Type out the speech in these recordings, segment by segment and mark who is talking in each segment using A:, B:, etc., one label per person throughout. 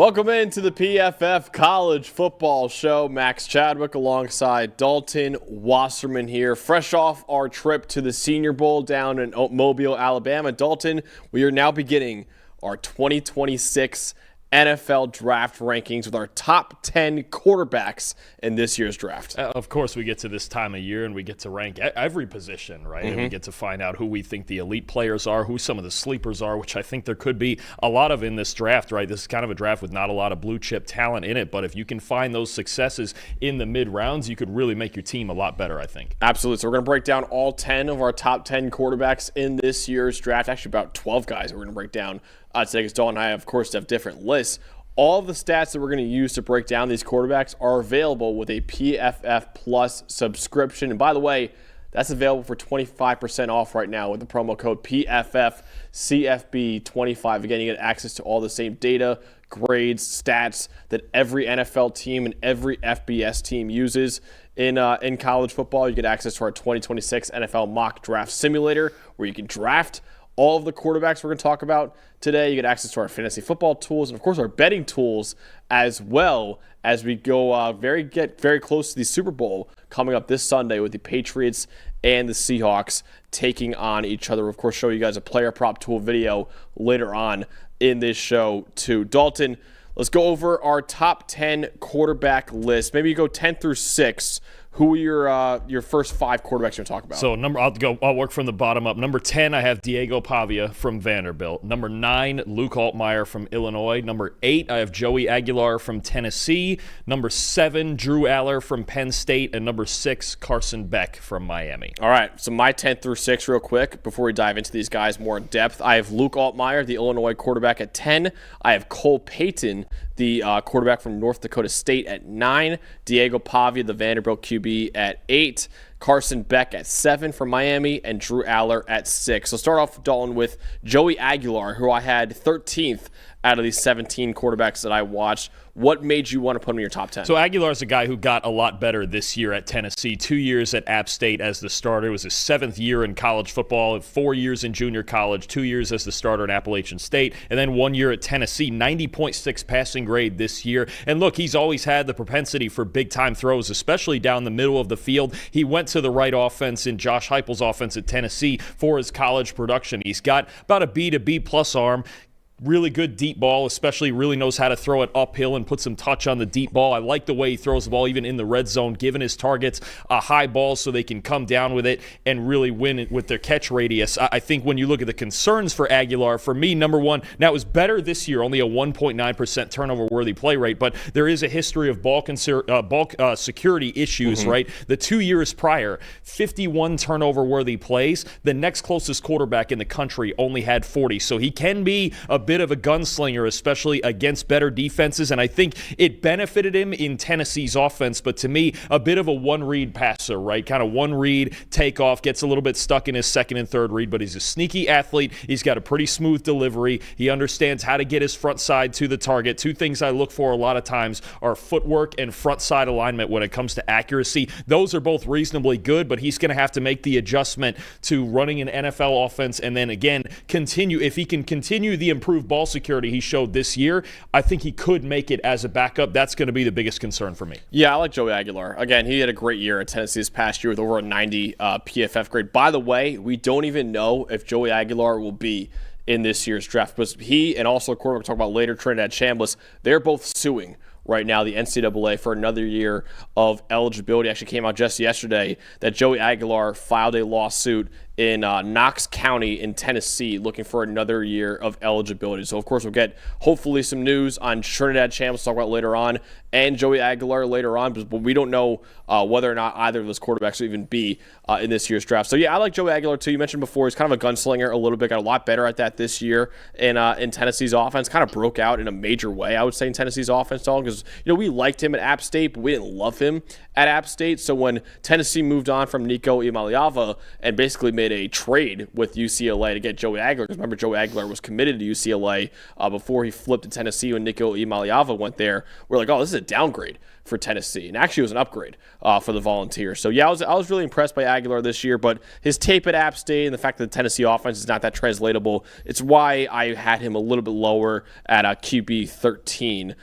A: Welcome into the PFF College Football Show. Max Chadwick alongside Dalton. Wasserman here, fresh off our trip to the Senior Bowl down in Mobile, Alabama. Dalton, we are now beginning our 2026 NFL draft rankings with our top 10 quarterbacks in this year's draft.
B: Of course, we get to this time of year and we get to rank every position, right? And we get to find out who we think the elite players are, who some of the sleepers are, which I think there could be a lot of in this draft, right? This is kind of a draft with not a lot of blue chip talent in it, but if you can find those successes in the mid rounds, you could really make your team a lot better, I think.
A: Absolutely. So we're going to break down all 10 of our top 10 quarterbacks in this year's draft. Actually, about 12 guys we're going to break down today, because Dalton and I, of course, have different lists. All of the stats that we're going to use to break down these quarterbacks are available with a PFF Plus subscription. And by the way, that's available for 25% off right now with the promo code PFFCFB25. Again, you get access to all the same data, grades, stats that every NFL team and every FBS team uses in college football. You get access to our 2026 NFL Mock Draft Simulator, where you can draft all of the quarterbacks we're going to talk about today. You get access to our fantasy football tools and, of course, our betting tools as well as we go get very close to the Super Bowl coming up this Sunday with the Patriots and the Seahawks taking on each other. Of course, show you guys a player prop tool video later on in this show too. Dalton, let's go over our top 10 quarterback list. Maybe you go 10 through 6. Who are your first 5 quarterbacks you're going to talk about?
B: So I'll work from the bottom up. Number 10, I have Diego Pavia from Vanderbilt. Number 9, Luke Altmyer from Illinois. Number 8, I have Joey Aguilar from Tennessee. Number 7, Drew Allar from Penn State. And number 6, Carson Beck from Miami.
A: All right, so my 10 through 6 real quick before we dive into these guys more in depth. I have Luke Altmyer, the Illinois quarterback, at 10. I have Cole Payton, the quarterback from North Dakota State, at 9. Diego Pavia, the Vanderbilt QB, at 8. Carson Beck at 7 from Miami, and Drew Allar at 6. So start off, Dalton, with Joey Aguilar, who I had 13th out of these 17 quarterbacks that I watched. What made you want to put him in your top 10?
B: So Aguilar's a guy who got a lot better this year at Tennessee. 2 years at App State as the starter. It was his 7th year in college football, 4 years in junior college, 2 years as the starter at Appalachian State, and then 1 year at Tennessee. 90.6 passing grade this year. And look, he's always had the propensity for big-time throws, especially down the middle of the field. He went to the right offense in Josh Heupel's offense at Tennessee for his college production. He's got about a B to B plus arm. Really good deep ball, especially really knows how to throw it uphill and put some touch on the deep ball. I like the way he throws the ball even in the red zone, giving his targets a high ball so they can come down with it and really win it with their catch radius. I think when you look at the concerns for Aguilar, for me, number 1, now it was better this year, only a 1.9% turnover-worthy play rate, but there is a history of ball security issues, right? The 2 years prior, 51 turnover-worthy plays. The next closest quarterback in the country only had 40, so he can be a bit of a gunslinger, especially against better defenses, and I think it benefited him in Tennessee's offense, but to me, a bit of a one-read passer, right? Kind of one-read, takeoff, gets a little bit stuck in his second and third read, but he's a sneaky athlete. He's got a pretty smooth delivery. He understands how to get his front side to the target. 2 things I look for a lot of times are footwork and front side alignment when it comes to accuracy. Those are both reasonably good, but he's going to have to make the adjustment to running an NFL offense and then, again, continue. If he can continue the improved ball security he showed this year, I think he could make it as a backup. That's going to be the biggest concern for me.
A: Yeah, I like Joey Aguilar. Again, he had a great year at Tennessee this past year with over a 90 PFF grade. By the way, we don't even know if Joey Aguilar will be in this year's draft, because he and also a quarterback we'll talk about later, Trinidad Chambliss, they're both suing right now the NCAA for another year of eligibility. Actually came out just yesterday that Joey Aguilar filed a lawsuit in Knox County in Tennessee looking for another year of eligibility. So, of course, we'll get hopefully some news on Trinidad Chambliss, talk about later on, and Joey Aguilar later on, but we don't know whether or not either of those quarterbacks will even be in this year's draft. So, yeah, I like Joey Aguilar, too. You mentioned before he's kind of a gunslinger a little bit, got a lot better at that this year in Tennessee's offense, kind of broke out in a major way, I would say, in Tennessee's offense, because, we liked him at App State, but we didn't love him at App State. So when Tennessee moved on from Nico Iamaleava and basically made did a trade with UCLA to get Joey Aguilar, because remember Joey Aguilar was committed to UCLA before he flipped to Tennessee when Nico Imaliava went there. We're like, oh, this is a downgrade for Tennessee, and actually it was an upgrade for the Volunteers. So yeah, I was really impressed by Aguilar this year, but his tape at App State and the fact that the Tennessee offense is not that translatable, it's why I had him a little bit lower at QB 13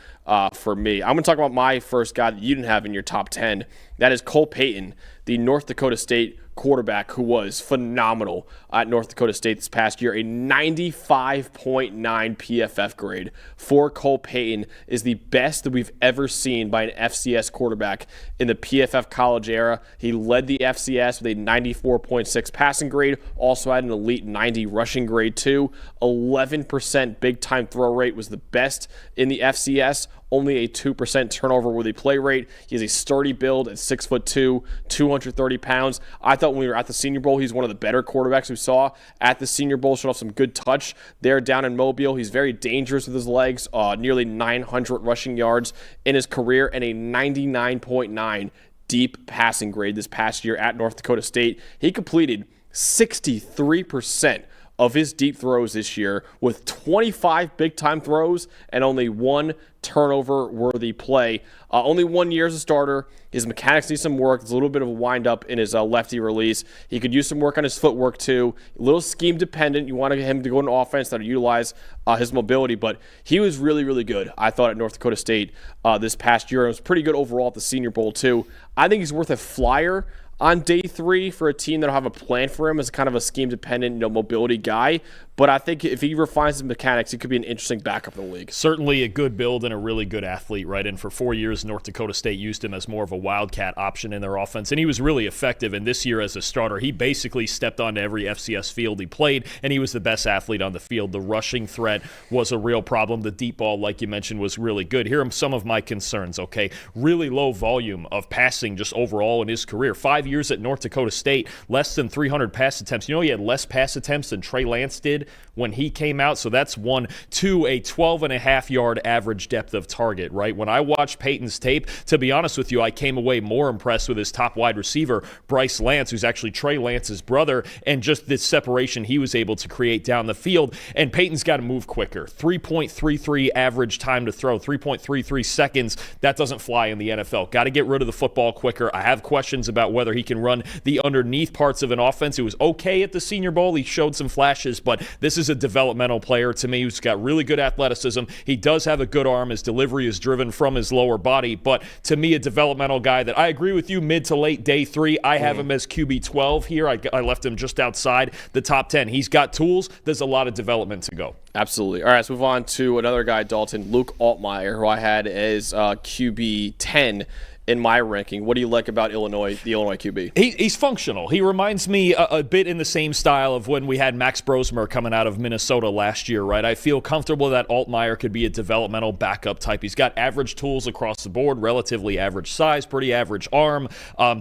A: for me. I'm going to talk about my first guy that you didn't have in your top 10. That is Cole Payton, the North Dakota State quarterback who was phenomenal at North Dakota State this past year. A 95.9 PFF grade for Cole Payton is the best that we've ever seen by an FCS quarterback in the PFF college era. He led the FCS with a 94.6 passing grade, also had an elite 90 rushing grade too. 11% big time throw rate was the best in the FCS. Only a 2% turnover-worthy play rate. He has a sturdy build at 6'2", 230 pounds. I thought when we were at the Senior Bowl, he's one of the better quarterbacks we saw at the Senior Bowl. Showed off some good touch there down in Mobile. He's very dangerous with his legs. Nearly 900 rushing yards in his career and a 99.9 deep passing grade this past year at North Dakota State. He completed 63% of his deep throws this year with 25 big-time throws and only one turnover-worthy play. Only 1 year as a starter. His mechanics need some work. There's a little bit of a wind-up in his lefty release. He could use some work on his footwork, too. A little scheme-dependent. You want him to go into offense that will utilize his mobility, but he was really, really good, I thought, at North Dakota State this past year. It was pretty good overall at the Senior Bowl, too. I think he's worth a flyer on day 3 for a team that'll have a plan for him as kind of a scheme-dependent, mobility guy. But I think if he refines his mechanics, he could be an interesting backup in the league.
B: Certainly a good build and a really good athlete, right? And for 4 years, North Dakota State used him as more of a wildcat option in their offense, and he was really effective. And this year as a starter, he basically stepped onto every FCS field he played, and he was the best athlete on the field. The rushing threat was a real problem. The deep ball, like you mentioned, was really good. Here are some of my concerns, okay? Really low volume of passing just overall in his career. 5 years at North Dakota State, less than 300 pass attempts. You know, he had less pass attempts than Trey Lance did when he came out, so that's 1. 2, a 12.5-yard average depth of target, right? When I watched Payton's tape, to be honest with you, I came away more impressed with his top wide receiver, Bryce Lance, who's actually Trey Lance's brother, and just this separation he was able to create down the field. And Payton's got to move quicker. 3.33 average time to throw, 3.33 seconds. That doesn't fly in the NFL. Got to get rid of the football quicker. I have questions about whether he can run the underneath parts of an offense. It was okay at the Senior Bowl. He showed some flashes, but this is a developmental player to me who's got really good athleticism. He does have a good arm. His delivery is driven from his lower body, but to me, a developmental guy that I agree with you, mid to late day 3. I have him as QB 12 here. I left him just outside the top 10. He's got tools. There's a lot of development to go.
A: Absolutely. All right, let's move on to another guy, Dalton, Luke Altmyer, who I had as QB 10 in my ranking. What do you like about Illinois, the Illinois QB?
B: He's functional. He reminds me a bit in the same style of when we had Max Brosmer coming out of Minnesota last year, right? I feel comfortable that Altmyer could be a developmental backup type. He's got average tools across the board, relatively average size, pretty average arm,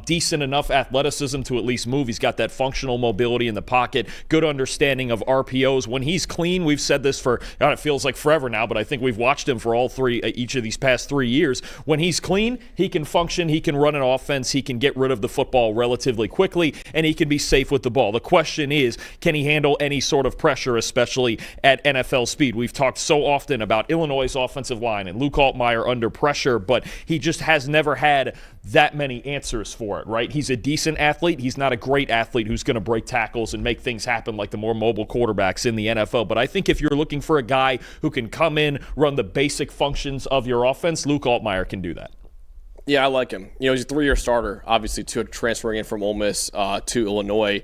B: decent enough athleticism to at least move. He's got that functional mobility in the pocket, good understanding of RPOs. When he's clean, we've said this for, God, it feels like forever now, but I think we've watched him for each of these past 3 years. When he's clean, he can function, he can run an offense, he can get rid of the football relatively quickly, and he can be safe with the ball. The question is, can he handle any sort of pressure, especially at NFL speed? We've talked so often about Illinois' offensive line and Luke Altmyer under pressure, but he just has never had that many answers for it, right? He's a decent athlete. He's not a great athlete who's going to break tackles and make things happen like the more mobile quarterbacks in the NFL. But I think if you're looking for a guy who can come in, run the basic functions of your offense, Luke Altmyer can do that.
A: Yeah, I like him. He's a 3-year starter, obviously, transferring in from Ole Miss to Illinois.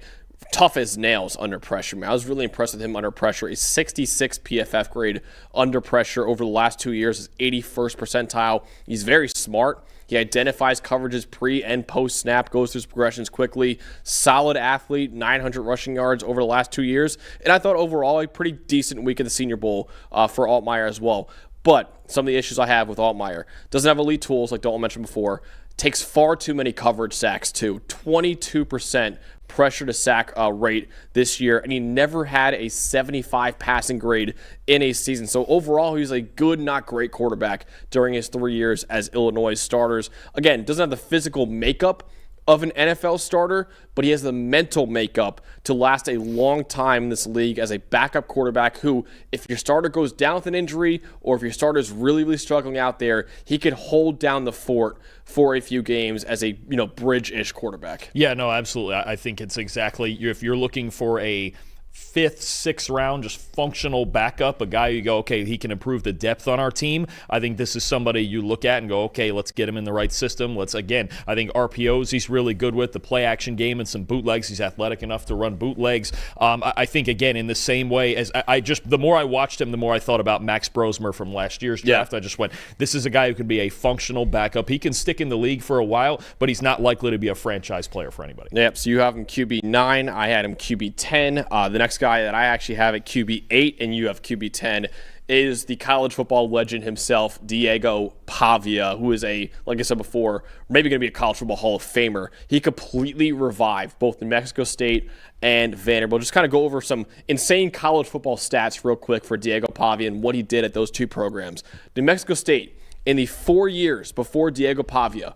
A: Tough as nails under pressure, man. I was really impressed with him under pressure. A 66 PFF grade under pressure over the last 2 years, his 81st percentile. He's very smart. He identifies coverages pre and post snap, goes through his progressions quickly. Solid athlete, 900 rushing yards over the last 2 years. And I thought overall a pretty decent week at the Senior Bowl for Altmyer as well. But some of the issues I have with Altmyer, doesn't have elite tools like Dalton mentioned before, takes far too many coverage sacks too, 22% pressure to sack rate this year, and he never had a 75 passing grade in a season. So overall, he's a good, not great quarterback during his 3 years as Illinois starters. Again, doesn't have the physical makeup of an NFL starter, but he has the mental makeup to last a long time in this league as a backup quarterback who, if your starter goes down with an injury or if your starter is really, really struggling out there, he could hold down the fort for a few games as a bridge-ish quarterback.
B: Yeah, no, absolutely. I think it's exactly, if you're looking for a fifth, sixth round, just functional backup, a guy you go, okay, he can improve the depth on our team. I think this is somebody you look at and go, okay, let's get him in the right system. I think RPOs he's really good with, the play action game and some bootlegs. He's athletic enough to run bootlegs. I think, again, in the same way as the more I watched him, the more I thought about Max Brosmer from last year's draft. I just went, this is a guy who can be a functional backup. He can stick in the league for a while, but he's not likely to be a franchise player for anybody.
A: Yep, so you have him QB9. I had him QB10. The next guy that I actually have at QB8 and you have QB10 is the college football legend himself, Diego Pavia, who is like I said before, maybe going to be a college football Hall of Famer. He completely revived both New Mexico State and Vanderbilt. Just kind of go over some insane college football stats real quick for Diego Pavia and what he did at those two programs. New Mexico State, in the 4 years before Diego Pavia,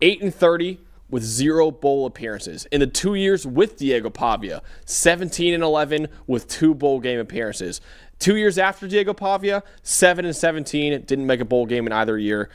A: 8-30, with 0 bowl appearances. In the 2 years with Diego Pavia, 17-11 with 2 bowl game appearances. 2 years after Diego Pavia, 7-17, didn't make a bowl game in either year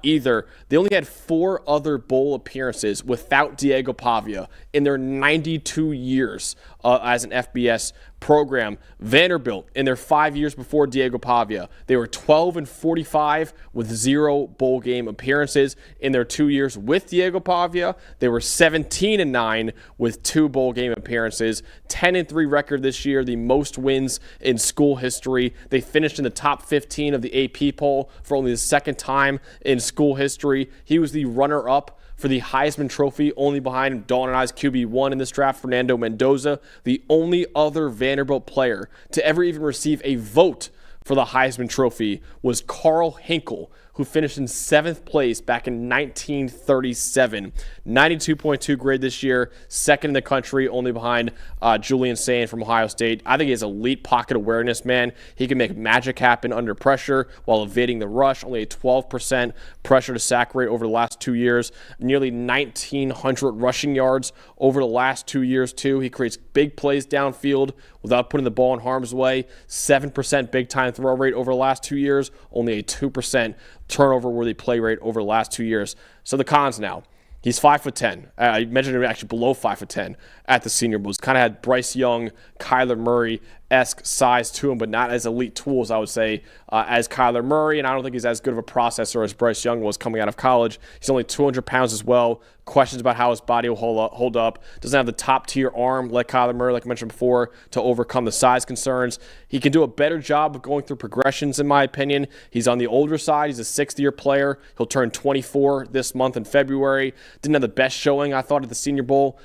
A: either. They only had 4 other bowl appearances without Diego Pavia in their 92 years as an FBS program. Vanderbilt, in their 5 years before Diego Pavia, they were 12-45 with 0 bowl game appearances. In their 2 years with Diego Pavia, they were 17-9 with 2 bowl game appearances. 10-3 record this year, the most wins in school history. They finished in the top 15 of the AP poll for only the second time in school history. He was the runner-up for the Heisman Trophy, only behind Dalton and I's QB1 in this draft, Fernando Mendoza, the only other Vanderbilt player to ever even receive a vote for the Heisman Trophy was Carl Hinkle, who finished in 7th place back in 1937. 92.2 grade this year, second in the country, only behind Julian Sayin from Ohio State. I think he has elite pocket awareness, man. He can make magic happen under pressure while evading the rush. Only a 12% pressure to sack rate over the last 2 years. Nearly 1,900 rushing yards over the last 2 years, too. He creates big plays downfield without putting the ball in harm's way. 7% big-time throw rate over the last 2 years. Only a 2% turnover-worthy play rate over the last 2 years. So the cons now. He's 5'10". I mentioned him actually below 5'10" at the Senior Bowl. He's kind of had Bryce Young, Kyler Murray-esque size to him, but not as elite tools, I would say, as Kyler Murray. And I don't think he's as good of a processor as Bryce Young was coming out of college. He's only 200 pounds as well. Questions about how his body will hold up. Doesn't have the top-tier arm like Kyler Murray, like I mentioned before, to overcome the size concerns. He can do a better job of going through progressions, in my opinion. He's on the older side. He's a 6th-year player. He'll turn 24 this month in February. Didn't have the best showing, I thought, at the Senior Bowl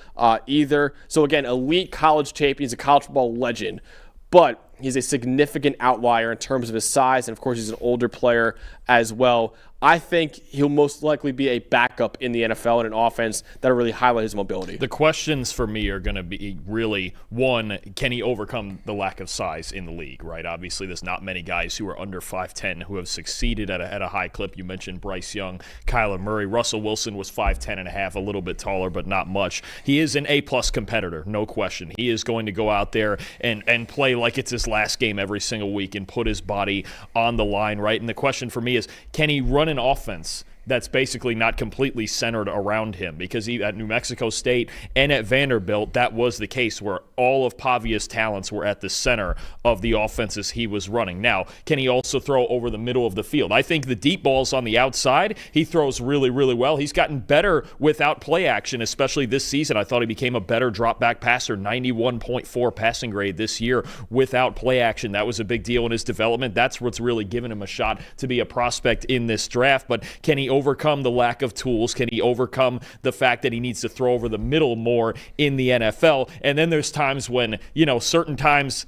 A: either. So, again, elite college champion. He's a college football legend. But he's a significant outlier in terms of his size, and, of course, he's an older player as well. I think he'll most likely be a backup in the NFL in an offense that'll really highlight his mobility.
B: The questions for me are going to be really, one, can he overcome the lack of size in the league, right? Obviously, there's not many guys who are under 5'10" who have succeeded at a high clip. You mentioned Bryce Young, Kyler Murray. Russell Wilson was 5'10 and a half, a little bit taller, but not much. He is an A-plus competitor, no question. He is going to go out there and play like it's his last game every single week and put his body on the line, right? And the question for me is, can he run an offense that's basically not completely centered around him? Because at New Mexico State and at Vanderbilt, that was the case where all of Pavia's talents were at the center of the offenses he was running. Now, can he also throw over the middle of the field? I think the deep balls on the outside, he throws really, really well. He's gotten better without play action, especially this season. I thought he became a better drop-back passer, 91.4 passing grade this year without play action. That was a big deal in his development. That's what's really given him a shot to be a prospect in this draft. But can he overcome the lack of tools? Can he overcome the fact that he needs to throw over the middle more in the NFL? And then there's times when, certain times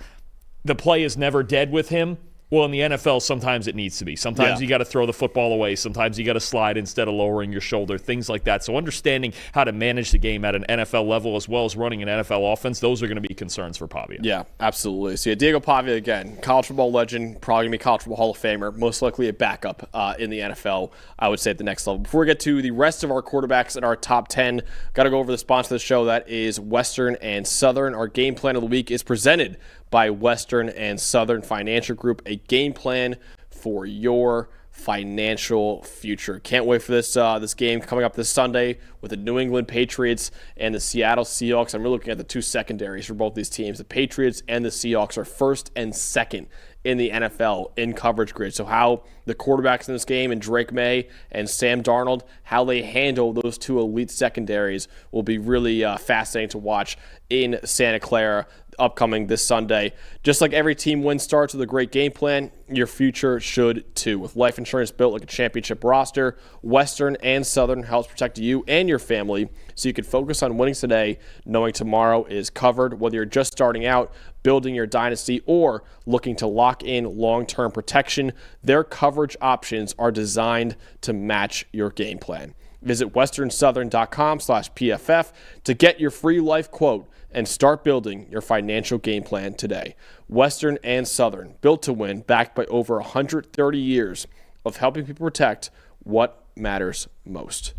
B: the play is never dead with him. Well, in the NFL, sometimes it needs to be. Sometimes you got to throw the football away. Sometimes you got to slide instead of lowering your shoulder, things like that. So understanding how to manage the game at an NFL level as well as running an NFL offense, those are going to be concerns for Pavia.
A: Yeah, absolutely. So Diego Pavia, again, college football legend, probably going to be college football Hall of Famer, most likely a backup in the NFL, I would say, at the next level. Before we get to the rest of our quarterbacks in our top 10, got to go over the sponsor of the show. That is Western and Southern. Our game plan of the week is presented by Western and Southern Financial Group, a game plan for your financial future. Can't wait for this game coming up this Sunday with the New England Patriots and the Seattle Seahawks. I'm really looking at the two secondaries for both these teams. The Patriots and the Seahawks are first and second in the NFL in coverage grid. So how the quarterbacks in this game, and Drake May and Sam Darnold, how they handle those two elite secondaries will be really fascinating to watch in Santa Clara upcoming this Sunday. Just like every team win starts with a great game plan, your future should too. With life insurance built like a championship roster, Western and Southern helps protect you and your family so you can focus on winning today, knowing tomorrow is covered. Whether you're just starting out, building your dynasty, or looking to lock in long-term protection, their coverage options are designed to match your game plan. Visit westernsouthern.com/PFF to get your free life quote and start building your financial game plan today. Western and Southern, built to win, backed by over 130 years of helping people protect what matters most.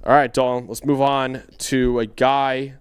A: All right, Dalton, let's move on to actually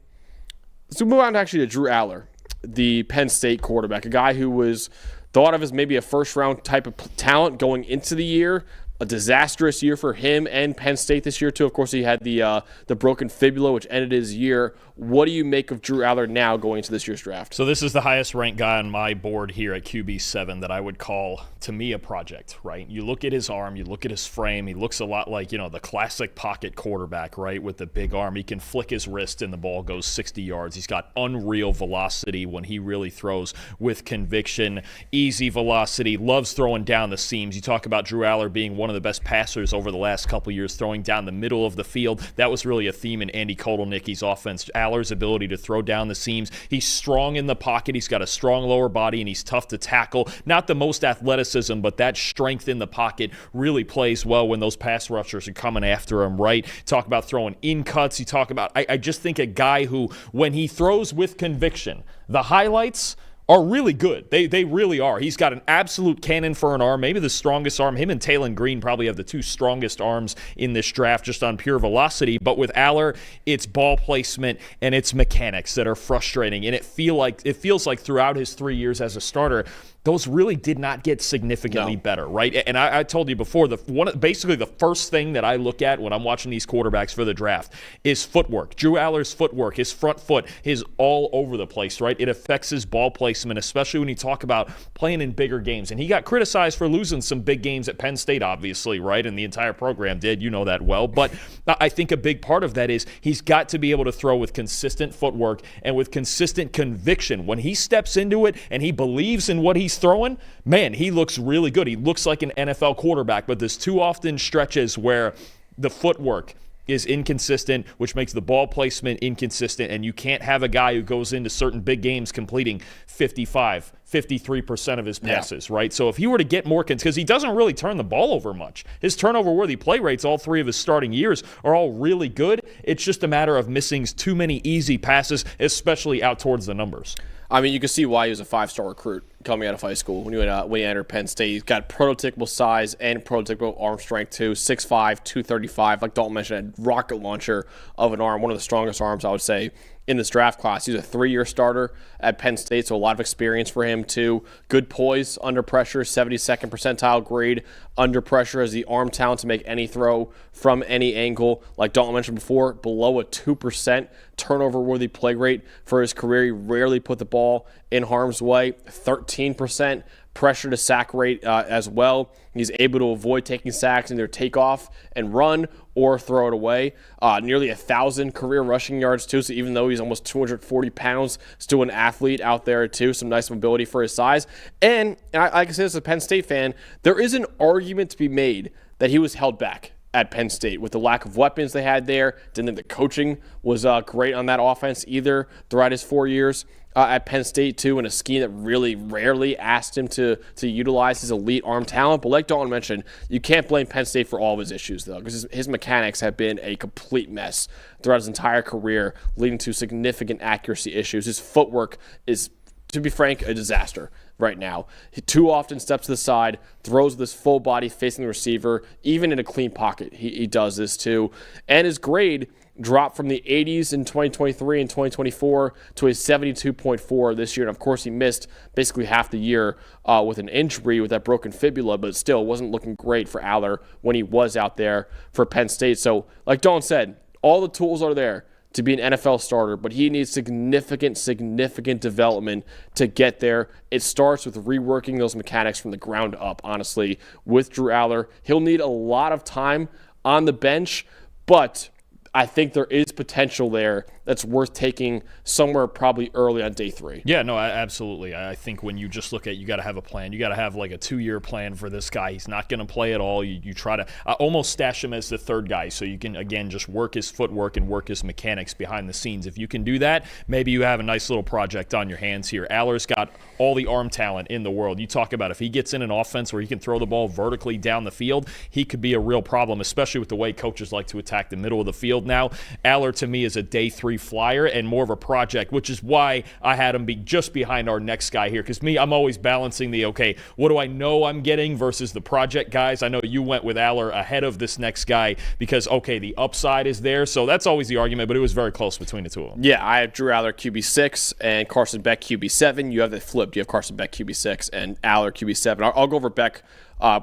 A: to Drew Allar, the Penn State quarterback, a guy who was thought of as maybe a first-round type of talent going into the year. A disastrous year for him and Penn State this year, too. Of course, he had the broken fibula, which ended his year. What do you make of Drew Allar now going into this year's draft?
B: So this is the highest-ranked guy on my board here at QB7 that I would call, to me, a project, right? You look at his arm, you look at his frame. He looks a lot like, the classic pocket quarterback, right, with the big arm. He can flick his wrist and the ball goes 60 yards. He's got unreal velocity when he really throws with conviction, easy velocity, loves throwing down the seams. You talk about Drew Allar being one of the best passers over the last couple years, throwing down the middle of the field. That was really a theme in Andy Kotelnicki's offense. Allar's ability to throw down the seams. He's strong in the pocket. He's got a strong lower body, and he's tough to tackle. Not the most athleticism, but that strength in the pocket really plays well when those pass rushers are coming after him, right? Talk about throwing in cuts. You talk about, I just think a guy who, when he throws with conviction, the highlights are really good. They really are. He's got an absolute cannon for an arm, maybe the strongest arm. Him and Taylon Green probably have the two strongest arms in this draft just on pure velocity. But with Allar, it's ball placement and it's mechanics that are frustrating. And it feels like throughout his 3 years as a starter, those really did not get significantly better, right? And I told you before, basically the first thing that I look at when I'm watching these quarterbacks for the draft is footwork. Drew Allar's footwork, his front foot is all over the place, right? It affects his ball placement, especially when you talk about playing in bigger games. And he got criticized for losing some big games at Penn State, obviously, right? And the entire program did. You know that well. But I think a big part of that is he's got to be able to throw with consistent footwork and with consistent conviction. When he steps into it and he believes in what he's throwing, man, he looks really good. He looks like an NFL quarterback, but there's too often stretches where the footwork is inconsistent, which makes the ball placement inconsistent, and you can't have a guy who goes into certain big games completing 55, 53% of his passes, right? So if he were to get more, because he doesn't really turn the ball over much. His turnover-worthy play rates all 3 of his starting years are all really good. It's just a matter of missing too many easy passes, especially out towards the numbers.
A: I mean, you can see why he was a 5-star recruit coming out of high school. When he entered Penn State, he's got prototypical size and prototypical arm strength too. 6'5", 235. Like Dalton mentioned, a rocket launcher of an arm. One of the strongest arms, I would say, in this draft class. He's a 3-year starter at Penn State, so a lot of experience for him too. Good poise under pressure, 72nd percentile grade under pressure, as the arm talent to make any throw from any angle. Like Dalton mentioned before, below a 2% turnover-worthy play rate for his career. He rarely put the ball in harm's way. 13% pressure to sack rate as well. He's able to avoid taking sacks and either take off and run or throw it away. Nearly 1,000 career rushing yards too, so even though he's almost 240 pounds, still an athlete out there too. Some nice mobility for his size. And I can say this as a Penn State fan, there is an argument to be made that he was held back at Penn State. With the lack of weapons they had there, didn't think the coaching was great on that offense either throughout his 4 years at Penn State, too, in a scheme that really rarely asked him to utilize his elite arm talent. But like Dalton mentioned, you can't blame Penn State for all of his issues, though, because his mechanics have been a complete mess throughout his entire career, leading to significant accuracy issues. His footwork is, to be frank, a disaster right now. He too often steps to the side, throws with his full body facing the receiver, even in a clean pocket. He does this, too. And his grade dropped from the 80s in 2023 and 2024 to a 72.4 this year. And, of course, he missed basically half the year with an injury with that broken fibula, but still wasn't looking great for Allar when he was out there for Penn State. So, like Dawn said, all the tools are there to be an NFL starter, but he needs significant development to get there. It starts with reworking those mechanics from the ground up, honestly, with Drew Allar. He'll need a lot of time on the bench, but I think there is potential there that's worth taking somewhere probably early on day 3.
B: Yeah, no, absolutely. I think when you just look at, you got to have a plan. You got to have like a 2-year plan for this guy. He's not going to play at all. You try to almost stash him as the third guy so you can, again, just work his footwork and work his mechanics behind the scenes. If you can do that, maybe you have a nice little project on your hands here. Allar's got all the arm talent in the world. You talk about if he gets in an offense where he can throw the ball vertically down the field, he could be a real problem, especially with the way coaches like to attack the middle of the field now. Allar, to me, is a day 3 flyer and more of a project, which is why I had him be just behind our next guy here. Because I'm always balancing the, okay, what do I know I'm getting versus the project guys. I know you went with Allar ahead of this next guy because, okay, the upside is there. So that's always the argument, but it was very close between the two of them.
A: Yeah, I have Drew Allar QB6 and Carson Beck QB7. You have it flipped. You have Carson Beck QB6 and Allar QB7. I'll go over Beck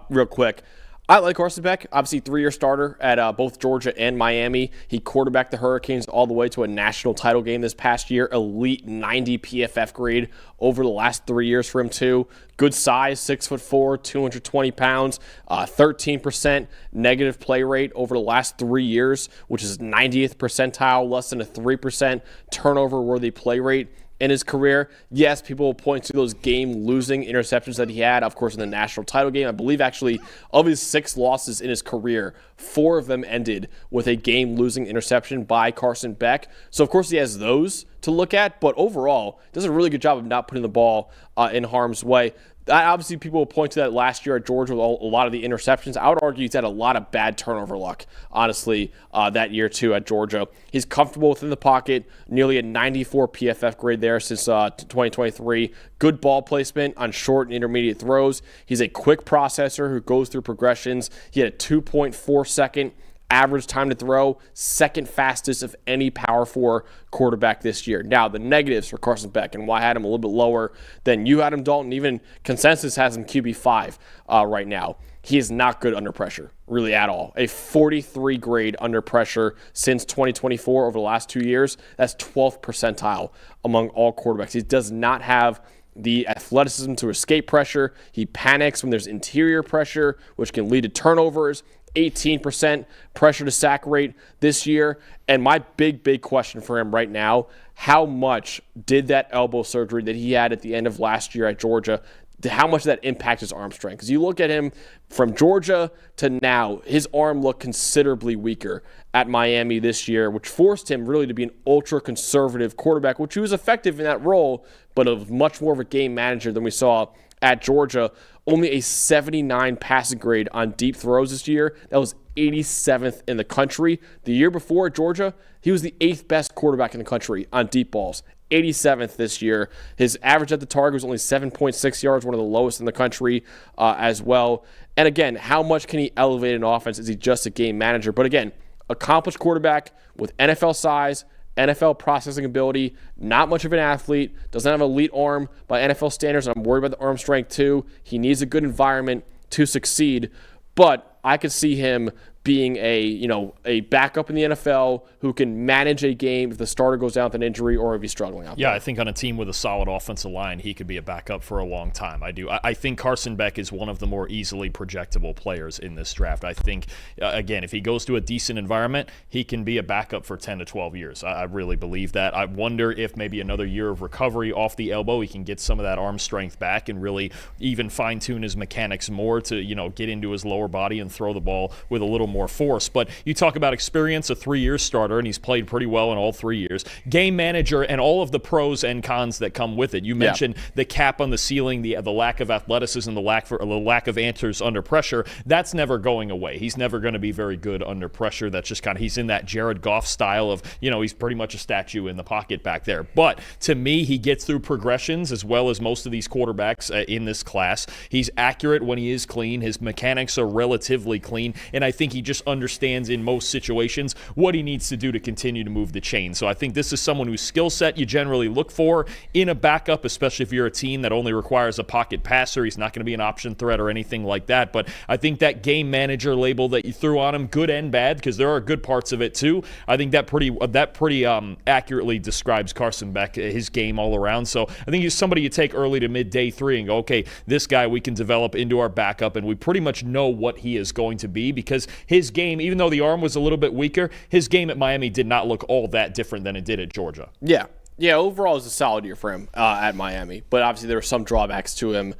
A: real quick. I like Carson Beck, obviously 3-year starter at both Georgia and Miami. He quarterbacked the Hurricanes all the way to a national title game this past year. Elite 90 PFF grade over the last 3 years for him too. Good size, 6'4", 220 pounds, 13% negative play rate over the last 3 years, which is 90th percentile, less than a 3% turnover-worthy play rate in his career. Yes, people will point to those game-losing interceptions that he had, of course, in the national title game. I believe, actually, of his 6 losses in his career, 4 of them ended with a game-losing interception by Carson Beck. So, of course, he has those to look at, but overall, does a really good job of not putting the ball in harm's way. Obviously, people will point to that last year at Georgia with a lot of the interceptions. I would argue he's had a lot of bad turnover luck, honestly, that year, too, at Georgia. He's comfortable within the pocket, nearly a 94 PFF grade there since 2023. Good ball placement on short and intermediate throws. He's a quick processor who goes through progressions. He had a 2.4-second average time to throw, second fastest of any Power 4 quarterback this year. Now, the negatives for Carson Beck and why I had him a little bit lower than you had him, Dalton. Even consensus has him QB5 right now. He is not good under pressure, really at all. A 43 grade under pressure since 2024 over the last 2 years. That's 12th percentile among all quarterbacks. He does not have the athleticism to escape pressure. He panics when there's interior pressure, which can lead to turnovers. 18% pressure to sack rate this year. And my big question for him right now, how much did that elbow surgery that he had at the end of last year at Georgia, how much did that impact his arm strength? Because you look at him from Georgia to now, his arm looked considerably weaker at Miami this year, which forced him really to be an ultra-conservative quarterback, which he was effective in that role, but a much more of a game manager than we saw at Georgia. Only a 79 passing grade on deep throws this year. That was 87th in the country. The year before at Georgia, he was the 8th best quarterback in the country on deep balls. 87th this year. His average at the target was only 7.6 yards, one of the lowest in the country as well. And again, how much can he elevate an offense? Is he just a game manager? But again, accomplished quarterback with NFL size, NFL processing ability, not much of an athlete, doesn't have an elite arm by NFL standards. I'm worried about the arm strength too. He needs a good environment to succeed, but I could see him being a backup in the NFL who can manage a game if the starter goes down with an injury or if he's struggling out there.
B: Yeah, I think on a team with a solid offensive line, he could be a backup for a long time. I do. I think Carson Beck is one of the more easily projectable players in this draft. I think, again, if he goes to a decent environment, he can be a backup for 10 to 12 years. I really believe that. I wonder if maybe another year of recovery off the elbow, he can get some of that arm strength back and really even fine-tune his mechanics more to, get into his lower body and throw the ball with a little more force. But you talk about experience, a 3-year starter, and he's played pretty well in all 3 years. Game manager, and all of the pros and cons that come with it. You mentioned the cap on the ceiling, the lack of athleticism, the lack of answers under pressure. That's never going away. He's never going to be very good under pressure. That's just kind of, he's in that Jared Goff style of, he's pretty much a statue in the pocket back there. But to me, he gets through progressions as well as most of these quarterbacks in this class. He's accurate when he is clean. His mechanics are relatively clean, and I think he just understands in most situations what he needs to do to continue to move the chain. So I think this is someone whose skill set you generally look for in a backup, especially if you're a team that only requires a pocket passer. He's not going to be an option threat or anything like that, but I think that game manager label that you threw on him, good and bad, because there are good parts of it too, I think that pretty accurately describes Carson Beck, his game all around. So I think he's somebody you take early to mid day 3 and go, okay, this guy we can develop into our backup, and we pretty much know what he is going to be, because his game, even though the arm was a little bit weaker, his game at Miami did not look all that different than it did at Georgia.
A: Yeah, overall it was a solid year for him at Miami. But obviously there were some drawbacks to him,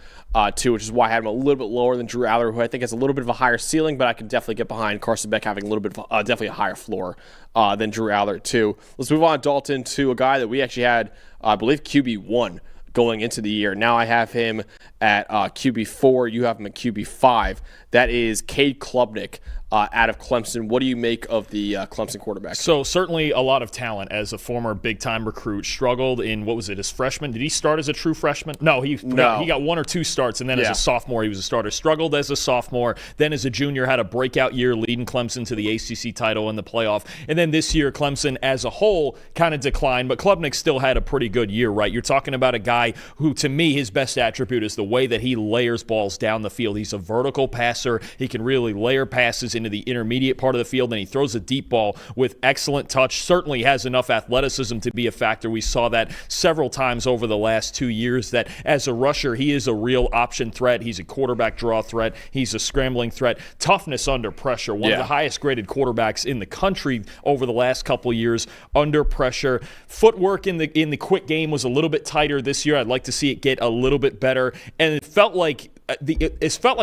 A: too, which is why I had him a little bit lower than Drew Allar, who I think has a little bit of a higher ceiling, but I can definitely get behind Carson Beck having a little bit of definitely a higher floor than Drew Allar, too. Let's move on, Dalton, to a guy that we actually had, I believe, QB1 going into the year. Now I have him at QB4. You have him at QB5. That is Cade Klubnik out of Clemson. What do you make of the Clemson quarterback?
B: So certainly a lot of talent as a former big-time recruit. Struggled in, what was it, his freshman? Did he start as a true freshman? No, he got 1 or 2 starts, and then as a sophomore he was a starter. Struggled as a sophomore. Then as a junior had a breakout year leading Clemson to the ACC title and the playoff. And then this year Clemson as a whole kind of declined, but Klubnik still had a pretty good year, right? You're talking about a guy who, to me, his best attribute is the way that he layers balls down the field. He's a vertical passer. He can really layer passes into the intermediate part of the field, and he throws a deep ball with excellent touch. Certainly has enough athleticism to be a factor. We saw that several times over the last 2 years, that as a rusher, he is a real option threat. He's a quarterback draw threat. He's a scrambling threat. Toughness under pressure. One of the highest graded quarterbacks in the country over the last couple of years under pressure. Footwork in the quick game was a little bit tighter this year. I'd like to see it get a little bit better, and it felt like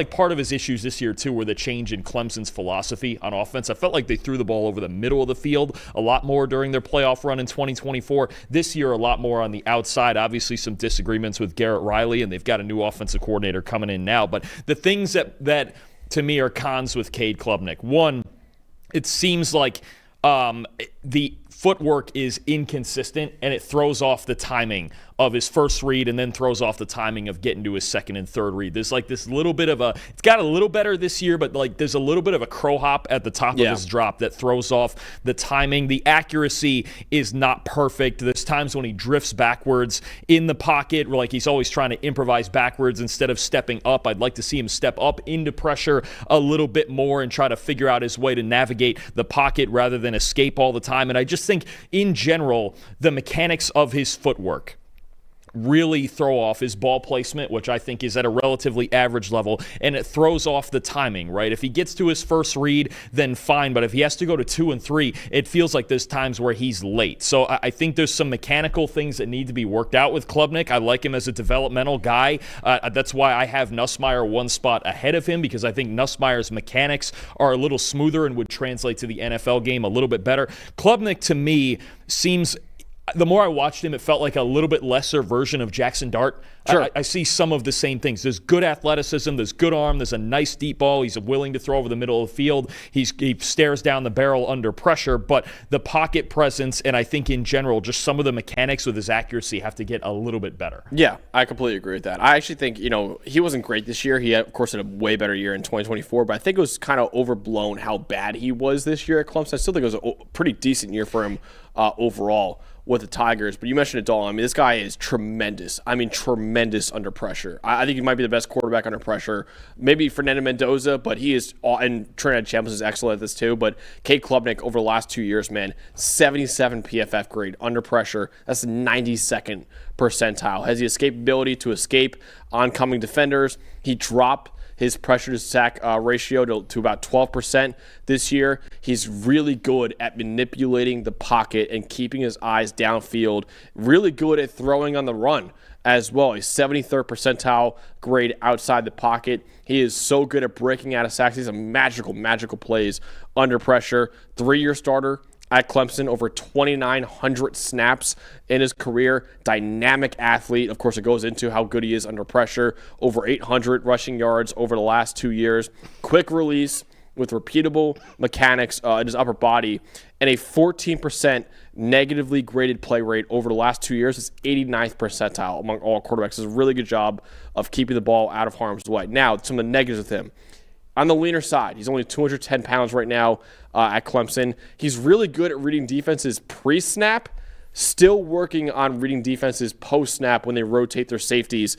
B: part of his issues this year too were the change in Clemson's philosophy on offense. I felt like they threw the ball over the middle of the field a lot more during their playoff run in 2024. This year, a lot more on the outside. Obviously, some disagreements with Garrett Riley, and they've got a new offensive coordinator coming in now. But the things that to me are cons with Cade Klubnik. One, it seems like the footwork is inconsistent, and it throws off the timing of his first read and then throws off the timing of getting to his second and third read. There's like this little bit of it's got a little better this year, but like there's a little bit of a crow hop at the top of his drop that throws off the timing. The accuracy is not perfect. There's times when he drifts backwards in the pocket, where like he's always trying to improvise backwards instead of stepping up. I'd like to see him step up into pressure a little bit more and try to figure out his way to navigate the pocket rather than escape all the time. And I just think in general, the mechanics of his footwork really throw off his ball placement, which I think is at a relatively average level, and it throws off the timing, right? If he gets to his first read, then fine, but if he has to go to 2 and 3, it feels like there's times where he's late. So I think there's some mechanical things that need to be worked out with Klubnik. I like him as a developmental guy. That's why I have Nussmeier 1 spot ahead of him, because I think Nussmeier's mechanics are a little smoother and would translate to the NFL game a little bit better. Klubnik, to me, seems... The more I watched him, it felt like a little bit lesser version of Jackson Dart.
A: Sure.
B: I see some of the same things. There's good athleticism. There's good arm. There's a nice deep ball. He's willing to throw over the middle of the field. He stares down the barrel under pressure. But the pocket presence, and I think in general, just some of the mechanics with his accuracy have to get a little bit better.
A: Yeah, I completely agree with that. I actually think, he wasn't great this year. He, of course, had a way better year in 2024. But I think it was kind of overblown how bad he was this year at Clemson. I still think it was a pretty decent year for him overall with the Tigers. But you mentioned it, Dalton. I mean, this guy is tremendous. I mean, tremendous under pressure. I think he might be the best quarterback under pressure. Maybe Fernando Mendoza, but he is, and Trinidad Chambliss is excellent at this too. But Cade Klubnik over the last 2 years, man, 77 PFF grade under pressure. That's the 92nd percentile. Has the escapability to escape oncoming defenders. He dropped his pressure to sack ratio to about 12% this year. He's really good at manipulating the pocket and keeping his eyes downfield. Really good at throwing on the run as well. He's 73rd percentile grade outside the pocket. He is so good at breaking out of sacks. He's a magical plays under pressure. 3-year starter at Clemson, over 2,900 snaps in his career. Dynamic athlete. Of course, it goes into how good he is under pressure. Over 800 rushing yards over the last 2 years. Quick release with repeatable mechanics in his upper body, and a 14% negatively graded play rate over the last 2 years. It's 89th percentile among all quarterbacks. It's a really good job of keeping the ball out of harm's way. Now, some of the negatives with him. On the leaner side, he's only 210 pounds right now at Clemson. He's really good at reading defenses pre-snap, still working on reading defenses post-snap when they rotate their safeties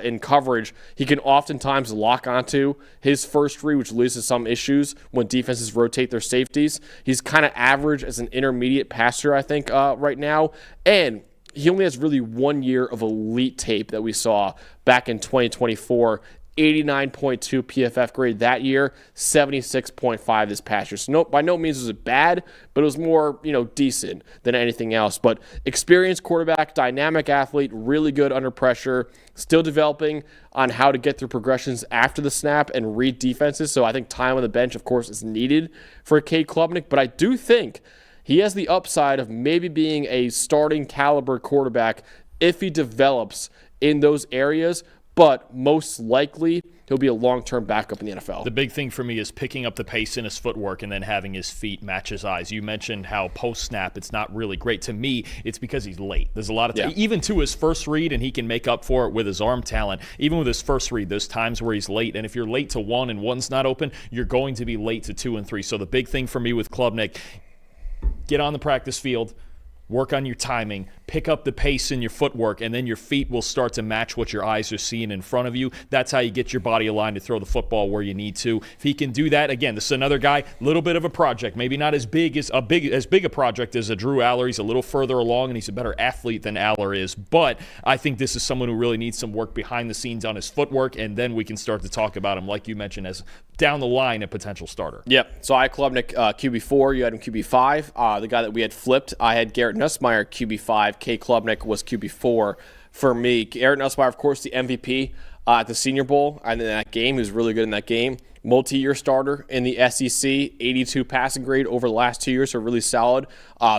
A: in coverage. He can oftentimes lock onto his first read, which leads to some issues when defenses rotate their safeties. He's kind of average as an intermediate passer, I think, right now. And he only has really 1 year of elite tape that we saw back in 2024. 89.2 PFF grade that year, 76.5 this past year. So by no means was it bad, but it was more, decent than anything else. But experienced quarterback, dynamic athlete, really good under pressure, still developing on how to get through progressions after the snap and read defenses. So I think time on the bench, of course, is needed for Cade Klubnik, but I do think he has the upside of maybe being a starting caliber quarterback if he develops in those areas. But most likely, he'll be a long-term backup in the NFL.
B: The big thing for me is picking up the pace in his footwork and then having his feet match his eyes. You mentioned how post-snap it's not really great. To me, it's because he's late. There's a lot of even to his first read, and he can make up for it with his arm talent. Even with his first read, there's times where he's late. And if you're late to one and one's not open, you're going to be late to 2 and 3. So the big thing for me with Klubnik, get on the practice field, work on your timing, pick up the pace in your footwork, and then your feet will start to match what your eyes are seeing in front of you. That's how you get your body aligned to throw the football where you need to. If he can do that, again, this is another guy, little bit of a project, maybe not as big a project as a Drew Allar. He's a little further along, and he's a better athlete than Allar is. But I think this is someone who really needs some work behind the scenes on his footwork, and then we can start to talk about him, like you mentioned, as down the line a potential starter.
A: Yep. So I had Klubnik QB4. You had him QB5. The guy that we had flipped, I had Garrett Nussmeier QB5. Cade Klubnik was QB4 for me. Garrett Nussmeier, of course, the MVP at the Senior Bowl and in that game. He was really good in that game. Multi-year starter in the SEC, 82 passing grade over the last 2 years, so really solid.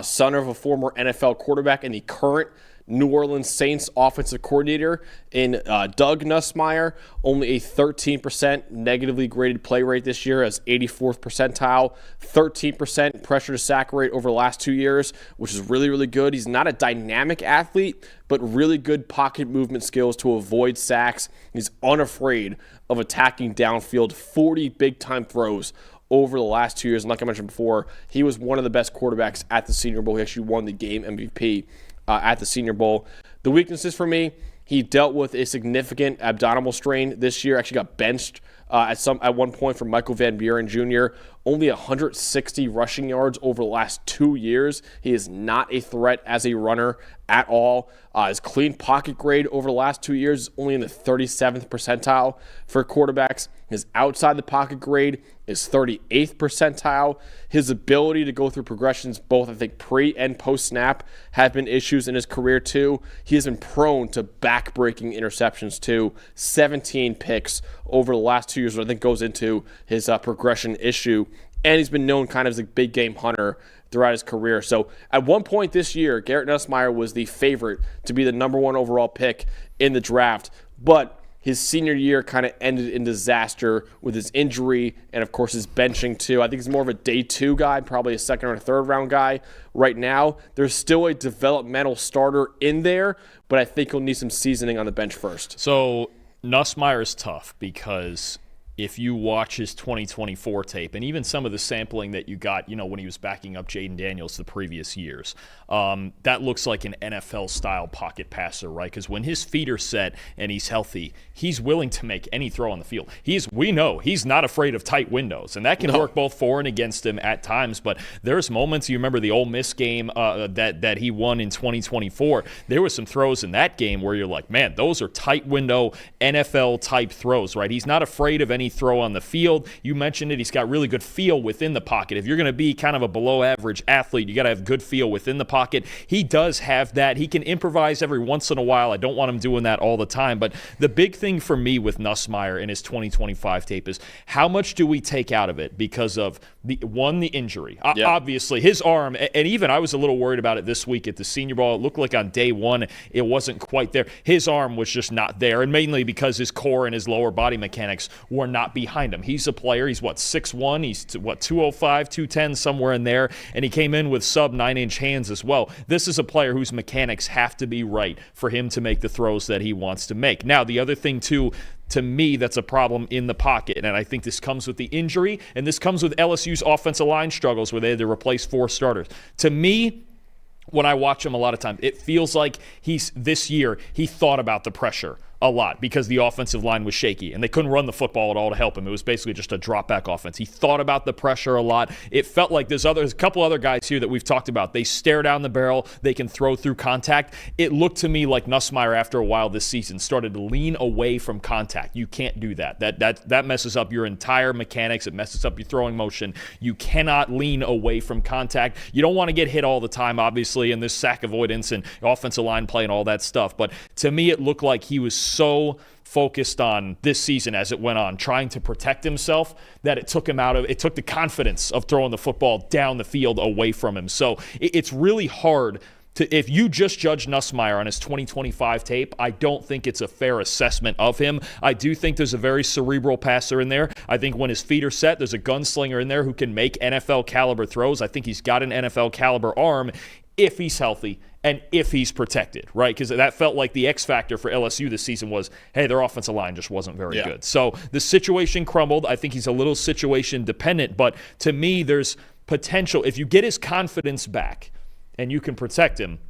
A: Son of a former NFL quarterback and the current New Orleans Saints offensive coordinator in Doug Nussmeier. Only a 13% negatively graded play rate this year as 84th percentile. 13% pressure to sack rate over the last 2 years, which is really, really good. He's not a dynamic athlete, but really good pocket movement skills to avoid sacks. He's unafraid of attacking downfield. 40 big-time throws over the last 2 years. And like I mentioned before, he was one of the best quarterbacks at the Senior Bowl. He actually won the game MVP at the Senior Bowl. The weaknesses for me, he dealt with a significant abdominal strain this year. Actually got benched at one point for Michael Van Buren Jr. Only 160 rushing yards over the last 2 years. He is not a threat as a runner at all. His clean pocket grade over the last 2 years is only in the 37th percentile for quarterbacks. His outside the pocket grade is 38th percentile. His ability to go through progressions, both I think pre and post snap, have been issues in his career too. He has been prone to back-breaking interceptions too. 17 picks over the last 2 years, which I think goes into his progression issue. And he's been known kind of as a big game hunter throughout his career. So at one point this year, Garrett Nussmeier was the favorite to be the number 1 overall pick in the draft. But his senior year kind of ended in disaster with his injury and, of course, his benching too. I think he's more of a day 2 guy, probably a second or third round guy right now. There's still a developmental starter in there, but I think he'll need some seasoning on the bench first.
B: So Nussmeier is tough because if you watch his 2024 tape and even some of the sampling that you got, when he was backing up Jaden Daniels the previous years, that looks like an NFL-style pocket passer, right? Because when his feet are set and he's healthy, he's willing to make any throw on the field. We know he's not afraid of tight windows, and that can work both for and against him at times. But there's moments, you remember the Ole Miss game that he won in 2024, there were some throws in that game where you're like, man, those are tight window NFL-type throws, right? He's not afraid of any any throw on the field. You mentioned it. He's got really good feel within the pocket. If you're going to be kind of a below-average athlete, you got to have good feel within the pocket. He does have that. He can improvise every once in a while. I don't want him doing that all the time. But the big thing for me with Nussmeier in his 2025 tape is how much do we take out of it because of, the injury. Yep. Obviously, his arm, and even I was a little worried about it this week at the Senior Bowl. It looked like on day one it wasn't quite there. His arm was just not there, and mainly because his core and his lower body mechanics were not behind him. He's a player. He's 6'1", he's 205, 210, somewhere in there, and he came in with sub 9-inch hands as well. This is a player whose mechanics have to be right for him to make the throws that he wants to make. Now, the other thing too, to me, that's a problem in the pocket, and I think this comes with the injury, and this comes with LSU's offensive line struggles where they had to replace 4 starters. To me, when I watch him a lot of times, it feels like this year he thought about the pressure a lot because the offensive line was shaky and they couldn't run the football at all to help him. It was basically just a drop back offense. He thought about the pressure a lot. It felt like there's a couple other guys here that we've talked about. They stare down the barrel. They can throw through contact. It looked to me like Nussmeier after a while this season started to lean away from contact. You can't do that. That messes up your entire mechanics. It messes up your throwing motion. You cannot lean away from contact. You don't want to get hit all the time, obviously, and this sack avoidance and offensive line play and all that stuff. But to me, it looked like he was so focused on this season as it went on, trying to protect himself, that it took the confidence of throwing the football down the field away from him. So it's really hard if you just judge Nussmeier on his 2025 tape, I don't think it's a fair assessment of him. I do think there's a very cerebral passer in there. I think when his feet are set, there's a gunslinger in there who can make NFL caliber throws. I think he's got an NFL caliber arm if he's healthy and if he's protected, right? Because that felt like the X factor for LSU this season was, hey, their offensive line just wasn't very good. So the situation crumbled. I think he's a little situation dependent, but to me, there's potential. If you get his confidence back and you can protect him,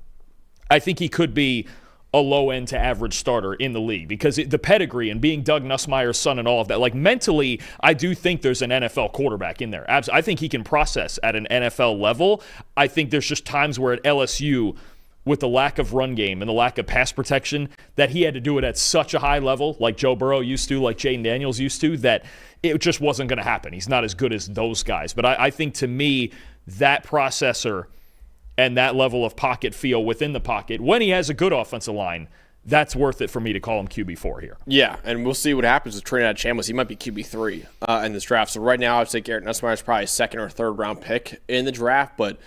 B: I think he could be a low-end to average starter in the league because the pedigree and being Doug Nussmeier's son and all of that, like mentally, I do think there's an NFL quarterback in there. I think he can process at an NFL level. I think there's just times where at LSU, with the lack of run game and the lack of pass protection, that he had to do it at such a high level, like Joe Burrow used to, like Jaden Daniels used to, that it just wasn't going to happen. He's not as good as those guys. But I think to me, that processor and that level of pocket feel within the pocket, when he has a good offensive line, that's worth it for me to call him QB4 here.
A: Yeah, and we'll see what happens with Trinidad Chambliss. He might be QB3 in this draft. So right now, I'd say Garrett Nussmeier is probably a 2nd or 3rd round pick in the draft, but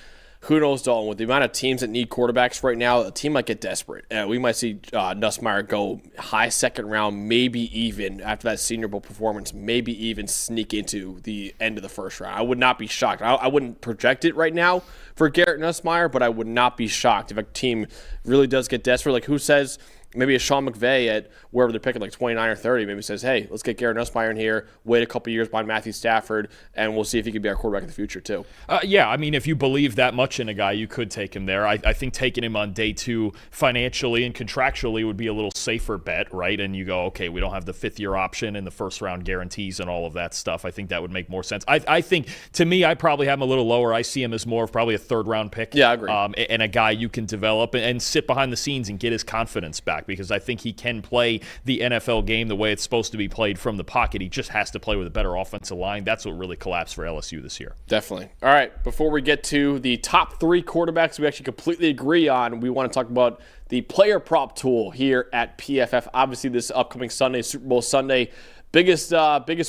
A: who knows, Dalton? With the amount of teams that need quarterbacks right now, a team might get desperate. We might see Nussmeier go high 2nd round, maybe even after that Senior Bowl performance, maybe even sneak into the end of the 1st round. I would not be shocked. I wouldn't project it right now for Garrett Nussmeier, but I would not be shocked if a team really does get desperate. Like, who says maybe a Sean McVay at wherever they're picking, like 29 or 30, maybe says, hey, let's get Garrett Nussmeier in here, wait a couple years behind Matthew Stafford, and we'll see if he can be our quarterback in the future too.
B: Yeah, I mean, if you believe that much in a guy, you could take him there. I think taking him on day 2 financially and contractually would be a little safer bet, right? And you go, okay, we don't have the 5th-year option and the first-round guarantees and all of that stuff. I think that would make more sense. I think, to me, I probably have him a little lower. I see him as more of probably a 3rd-round pick.
A: Yeah, I agree.
B: And a guy you can develop and sit behind the scenes and get his confidence back, because I think he can play the NFL game the way it's supposed to be played from the pocket. He just has to play with a better offensive line. That's what really collapsed for LSU this year.
A: Definitely. All right, before we get to the top 3 quarterbacks we actually completely agree on, we want to talk about the player prop tool here at PFF. Obviously, this upcoming Sunday, Super Bowl Sunday, biggest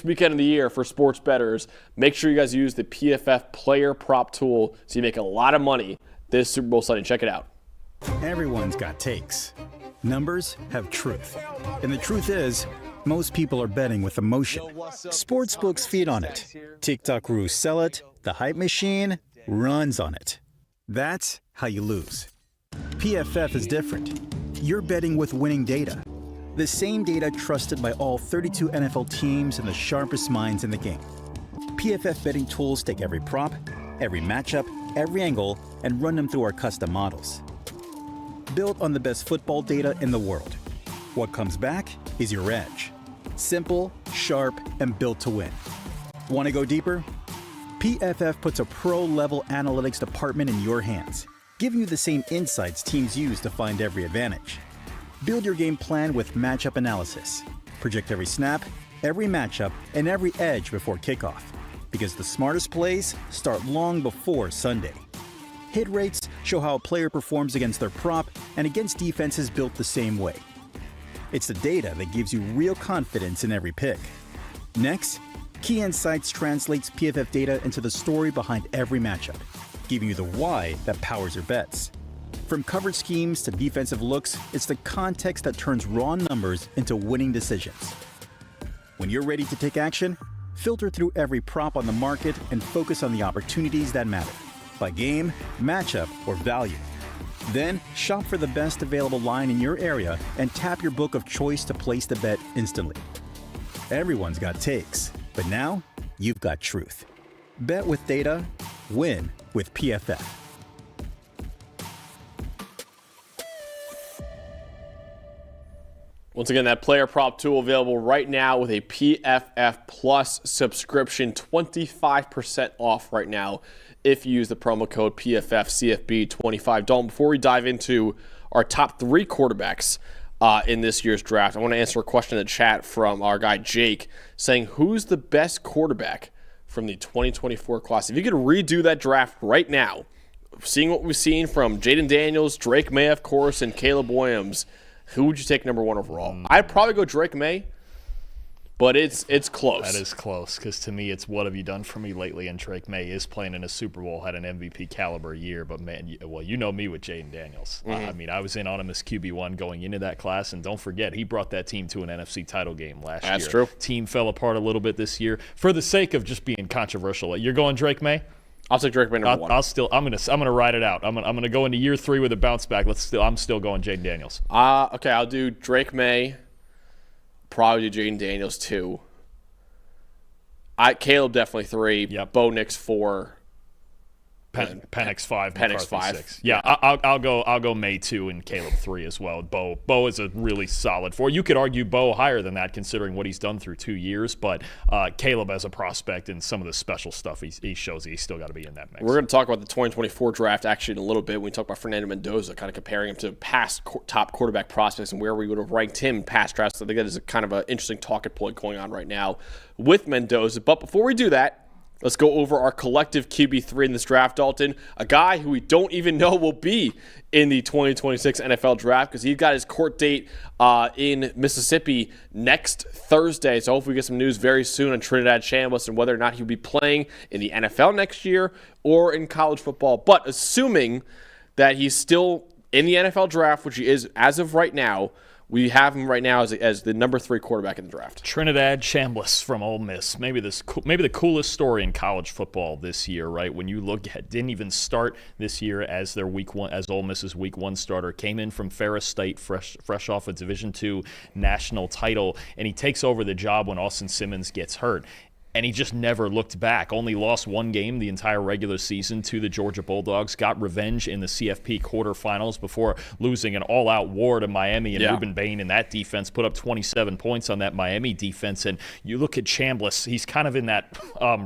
A: weekend of the year for sports bettors. Make sure you guys use the PFF player prop tool so you make a lot of money this Super Bowl Sunday. Check it out.
C: Everyone's got takes. Numbers have truth. And the truth is, most people are betting with emotion. Sportsbooks feed on it. TikTok gurus sell it. The hype machine runs on it. That's how you lose. PFF is different. You're betting with winning data. The same data trusted by all 32 NFL teams and the sharpest minds in the game. PFF betting tools take every prop, every matchup, every angle, and run them through our custom models. Built on the best football data in the world. What comes back is your edge. Simple, sharp, and built to win. Want to go deeper? PFF puts a pro-level analytics department in your hands, giving you the same insights teams use to find every advantage. Build your game plan with matchup analysis. Project every snap, every matchup, and every edge before kickoff. Because the smartest plays start long before Sunday. Hit rates show how a player performs against their prop and against defenses built the same way. It's the data that gives you real confidence in every pick. Next, Key Insights translates PFF data into the story behind every matchup, giving you the why that powers your bets. From coverage schemes to defensive looks, it's the context that turns raw numbers into winning decisions. When you're ready to take action, filter through every prop on the market and focus on the opportunities that matter, by game, matchup, or value. Then, shop for the best available line in your area and tap your book of choice to place the bet instantly. Everyone's got takes, but now you've got truth. Bet with data, win with PFF.
A: Once again, that player prop tool available right now with a PFF Plus subscription, 25% off right now if you use the promo code PFFCFB25. Dalton, before we dive into our top 3 quarterbacks in this year's draft, I want to answer a question in the chat from our guy Jake saying, who's the best quarterback from the 2024 class? If you could redo that draft right now, seeing what we've seen from Jaden Daniels, Drake May, of course, and Caleb Williams, who would you take number 1 overall? I'd probably go Drake May, but it's close.
B: That is close, because to me, it's what have you done for me lately, and Drake May is playing in a Super Bowl, had an MVP caliber year, but man, well, you know me with Jaden Daniels. I mean, I was in on him as QB1 going into that class, and don't forget, he brought that team to an NFC title game last year.
A: That's true.
B: Team fell apart a little bit this year. For the sake of just being controversial, you're going Drake May?
A: I'll take Drake May number 1.
B: I'm gonna ride it out. I'm gonna go into year 3 with a bounce back. I'm still going Jaden Daniels.
A: Okay, I'll do Drake May. Probably do Jaden Daniels 2. Caleb definitely 3.
B: Yep.
A: Bo Nix 4.
B: Penix 5,
A: Penix
B: McCarthy
A: 5.
B: 6. Yeah, I'll go May 2 and Caleb 3 as well. Bo is a really solid 4. You could argue Bo higher than that considering what he's done through 2 years, but Caleb as a prospect and some of the special stuff he shows, he's still got to be in that mix.
A: We're going to talk about the 2024 draft actually in a little bit when we talk about Fernando Mendoza, kind of comparing him to past top quarterback prospects and where we would have ranked him in past drafts. I think that is a kind of an interesting talking point going on right now with Mendoza. But before we do that, let's go over our collective QB3 in this draft, Dalton. A guy who we don't even know will be in the 2026 NFL draft because he's got his court date in Mississippi next Thursday. So hopefully we get some news very soon on Trinidad Chambliss and whether or not he'll be playing in the NFL next year or in college football. But assuming that he's still in the NFL draft, which he is as of right now, we have him right now as the number 3 quarterback in the draft.
B: Trinidad Chambliss from Ole Miss. Maybe the coolest story in college football this year, right? When you look at, didn't even start this year as their as Ole Miss's week 1 starter. Came in from Ferris State, fresh off a Division II national title, and he takes over the job when Austin Simmons gets hurt. And he just never looked back. Only lost 1 game the entire regular season to the Georgia Bulldogs. Got revenge in the CFP quarterfinals before losing an all-out war to Miami. And Ruben Bain in that defense put up 27 points on that Miami defense. And you look at Chambliss, he's kind of in that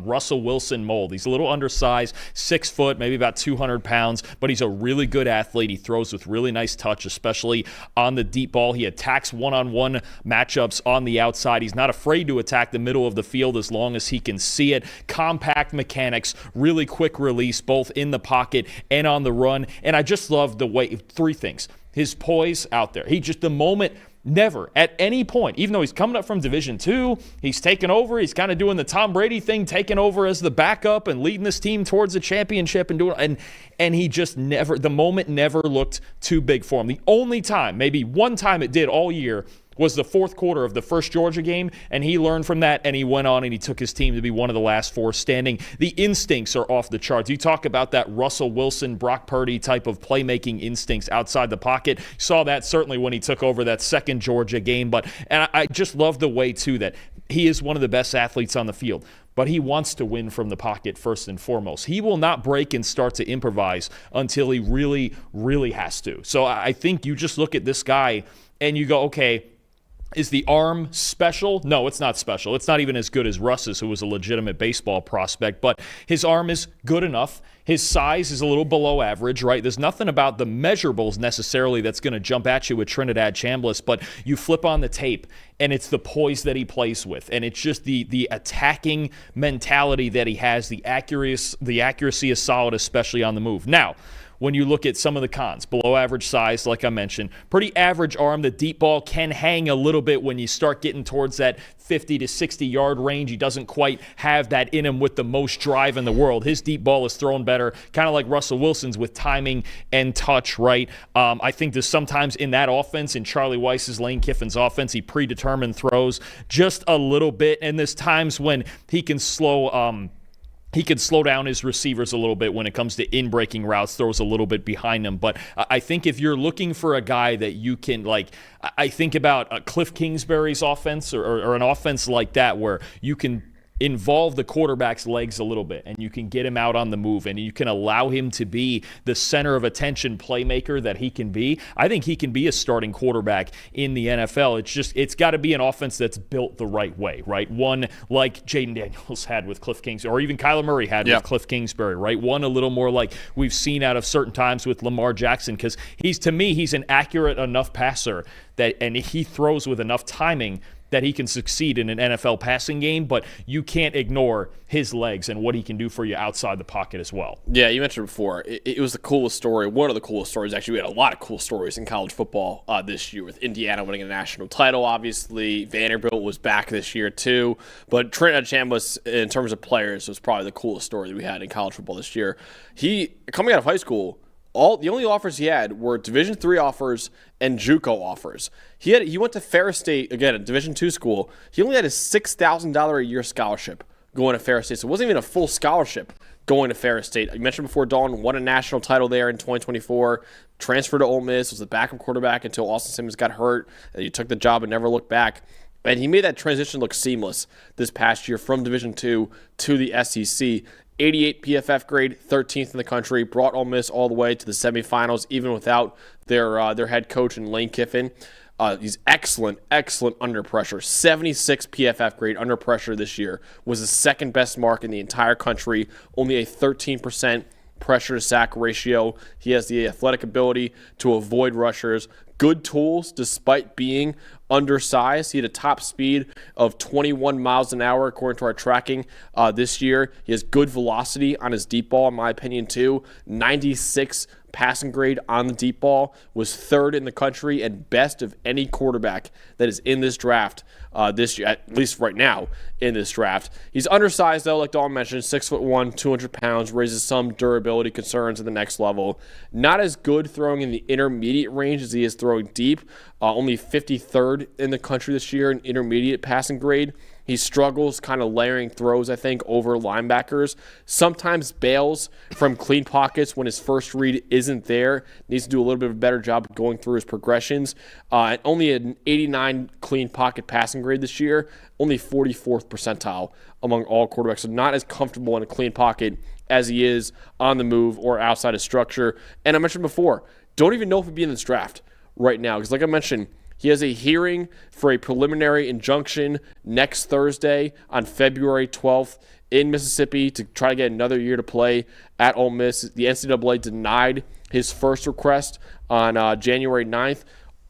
B: Russell Wilson mold. He's a little undersized, 6 foot, maybe about 200 pounds, but he's a really good athlete. He throws with really nice touch, especially on the deep ball. He attacks one-on-one matchups on the outside. He's not afraid to attack the middle of the field as long as he can see it. Compact mechanics, really quick release, both in the pocket and on the run. And I just love the way, 3 things. His poise out there. The moment, never, at any point, even though he's coming up from Division II, he's taken over, he's kind of doing the Tom Brady thing, taking over as the backup and leading this team towards a championship and he just never, the moment never looked too big for him. The only time, maybe one time it did all year, was the 4th quarter of the first Georgia game, and he learned from that, and he went on and he took his team to be one of the last 4 standing. The instincts are off the charts. You talk about that Russell Wilson, Brock Purdy type of playmaking instincts outside the pocket. You saw that certainly when he took over that 2nd Georgia game, and I just love the way, too, that he is one of the best athletes on the field. But he wants to win from the pocket first and foremost. He will not break and start to improvise until he really, really has to. So I think you just look at this guy and you go, okay, Is the arm special? No, it's not special. It's not even as good as Russ's, who was a legitimate baseball prospect, but his arm is good enough. His size is a little below average, right? There's nothing about the measurables necessarily that's going to jump at you with Trinidad Chambliss, but you flip on the tape, and it's the poise that he plays with, and it's just the attacking mentality that he has. The accuracy is solid, especially on the move. Now, when you look at some of the cons, below average size, like I mentioned, pretty average arm. The deep ball can hang a little bit when you start getting towards that 50 to 60 yard range. He doesn't quite have that in him with the most drive in the world. His deep ball is thrown better, kind of like Russell Wilson's with timing and touch, right? I think there's sometimes in that offense, in Charlie Weiss's, Lane Kiffin's offense, he predetermined throws just a little bit, and there's times when he can slow down his receivers a little bit when it comes to in-breaking routes, throws a little bit behind them. But I think if you're looking for a guy that you can, I think about Cliff Kingsbury's offense or an offense like that where you can involve the quarterback's legs a little bit and you can get him out on the move and you can allow him to be the center of attention playmaker that he can be. I think he can be a starting quarterback in the NFL. It's got to be an offense that's built the right way, right? One like Jaden Daniels had with Cliff Kingsbury, or even Kyler Murray had with Cliff Kingsbury, right? One a little more like we've seen out of certain times with Lamar Jackson, because he's an accurate enough passer and he throws with enough timing that he can succeed in an NFL passing game, but you can't ignore his legs and what he can do for you outside the pocket as well.
A: Yeah, you mentioned before, it was the coolest story. One of the coolest stories, actually. We had a lot of cool stories in college football this year, with Indiana winning a national title, obviously. Vanderbilt was back this year, too. But Trinidad Chambliss, in terms of players, was probably the coolest story that we had in college football this year. He, coming out of high school, the only offers he had were Division III offers and JUCO offers. He went to Ferris State, again, a Division II school. He only had a $6,000 a year scholarship going to Ferris State, so it wasn't even a full scholarship going to Ferris State. I mentioned before, Dalton won a national title there in 2024, transferred to Ole Miss, was the backup quarterback until Austin Simmons got hurt, and he took the job and never looked back. And he made that transition look seamless this past year from Division II to the SEC. 88 PFF grade, 13th in the country, brought Ole Miss all the way to the semifinals, even without their head coach in Lane Kiffin. He's excellent under pressure. 76 PFF grade under pressure this year was the second best mark in the entire country, only a 13% pressure to sack ratio. He has the athletic ability to avoid rushers, good tools despite being undersized. He had a top speed of 21 miles an hour according to our tracking this year. He has good velocity on his deep ball, in my opinion, too. 96 passing grade on the deep ball, was third in the country and best of any quarterback that is in this draft this year, at least right now in this draft. He's undersized, though, like Dalton mentioned, 6'1", 200 pounds, raises some durability concerns at the next level. Not as good throwing in the intermediate range as he is throwing deep. Only 53rd in the country this year in intermediate passing grade. He struggles kind of layering throws, I think, over linebackers. Sometimes bails from clean pockets when his first read isn't there. Needs to do a little bit of a better job of going through his progressions. Only an 89 clean pocket passing grade this year. Only 44th percentile among all quarterbacks. So not as comfortable in a clean pocket as he is on the move or outside of structure. And I mentioned before, don't even know if he'd be in this draft right now. Because like I mentioned, he has a hearing for a preliminary injunction next Thursday on February 12th in Mississippi to try to get another year to play at Ole Miss. The NCAA denied his first request on January 9th.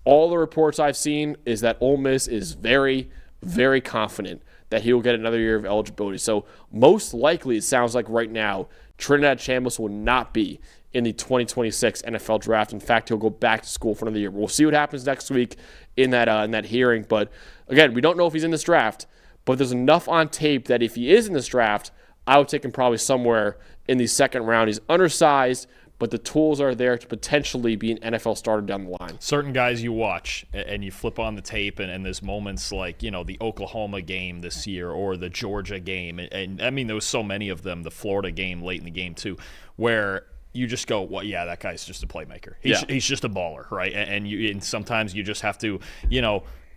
A: All the reports I've seen is that Ole Miss is very, very confident that he will get another year of eligibility. So most likely, it sounds like right now, Trinidad Chambliss will not be in the 2026 NFL draft. In fact, he'll go back to school for another year. We'll see what happens next week in that hearing. But again, we don't know if he's in this draft, but there's enough on tape that if he is in this draft, I would take him probably somewhere in the second round. He's undersized, but the tools are there to potentially be an NFL starter down the line.
B: Certain guys you watch and you flip on the tape and there's moments like, the Oklahoma game this year or the Georgia game. And I mean, there was so many of them, the Florida game late in the game too, where you just go, well, yeah, that guy's just a playmaker. He's just a baller, right? And sometimes you just have to,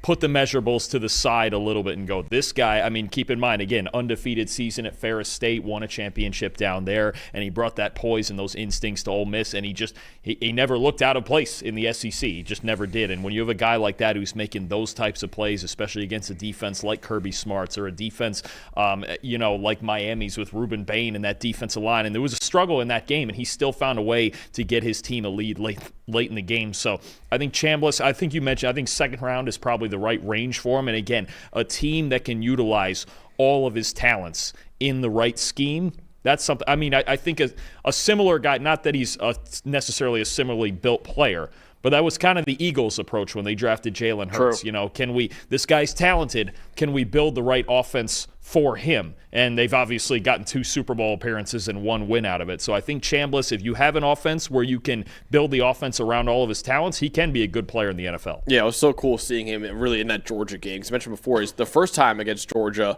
B: put the measurables to the side a little bit and go, this guy, I mean, keep in mind, again, undefeated season at Ferris State, won a championship down there, and he brought that poise and those instincts to Ole Miss, and he never looked out of place in the SEC. He just never did. And when you have a guy like that who's making those types of plays, especially against a defense like Kirby Smart's or a defense, like Miami's with Ruben Bain and that defensive line, and there was a struggle in that game, and he still found a way to get his team a lead late in the game. So I think Chambliss, I think you mentioned, I think second round is probably the right range for him. And again, a team that can utilize all of his talents in the right scheme, that's something. I mean, I think a similar guy, not that he's necessarily a similarly built player, but that was kind of the Eagles' approach when they drafted Jalen Hurts.
A: True.
B: This guy's talented, can we build the right offense for him? And they've obviously gotten 2 Super Bowl appearances and 1 win out of it. So I think Chambliss, if you have an offense where you can build the offense around all of his talents, he can be a good player in the NFL.
A: Yeah, it was so cool seeing him really in that Georgia game. As I mentioned before, is the first time against Georgia,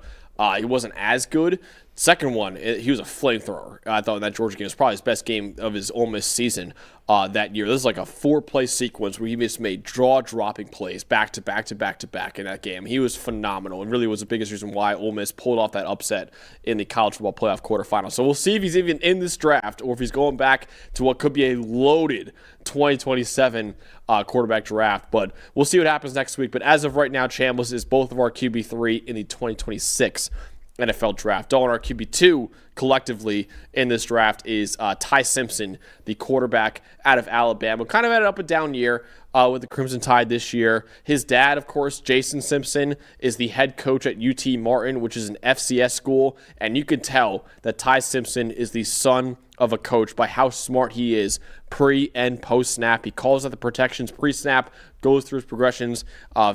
A: he wasn't as good. Second one, he was a flamethrower. I thought in that Georgia game, it was probably his best game of his Ole Miss season that year. This is like a 4-play sequence where he just made jaw-dropping plays back to back to back to back in that game. He was phenomenal and really was the biggest reason why Ole Miss pulled off that upset in the college football playoff quarterfinal. So we'll see if he's even in this draft or if he's going back to what could be a loaded 2027 quarterback draft. But we'll see what happens next week. But as of right now, Chambliss is both of our QB3 in the 2026 NFL draft. Dalton, our QB2 collectively in this draft is Ty Simpson, the quarterback out of Alabama. Kind of had an up and down year with the Crimson Tide this year. His dad, of course, Jason Simpson, is the head coach at UT Martin, which is an FCS school. And you can tell that Ty Simpson is the son of a coach by how smart he is pre and post snap. He calls out the protections pre-snap, goes through his progressions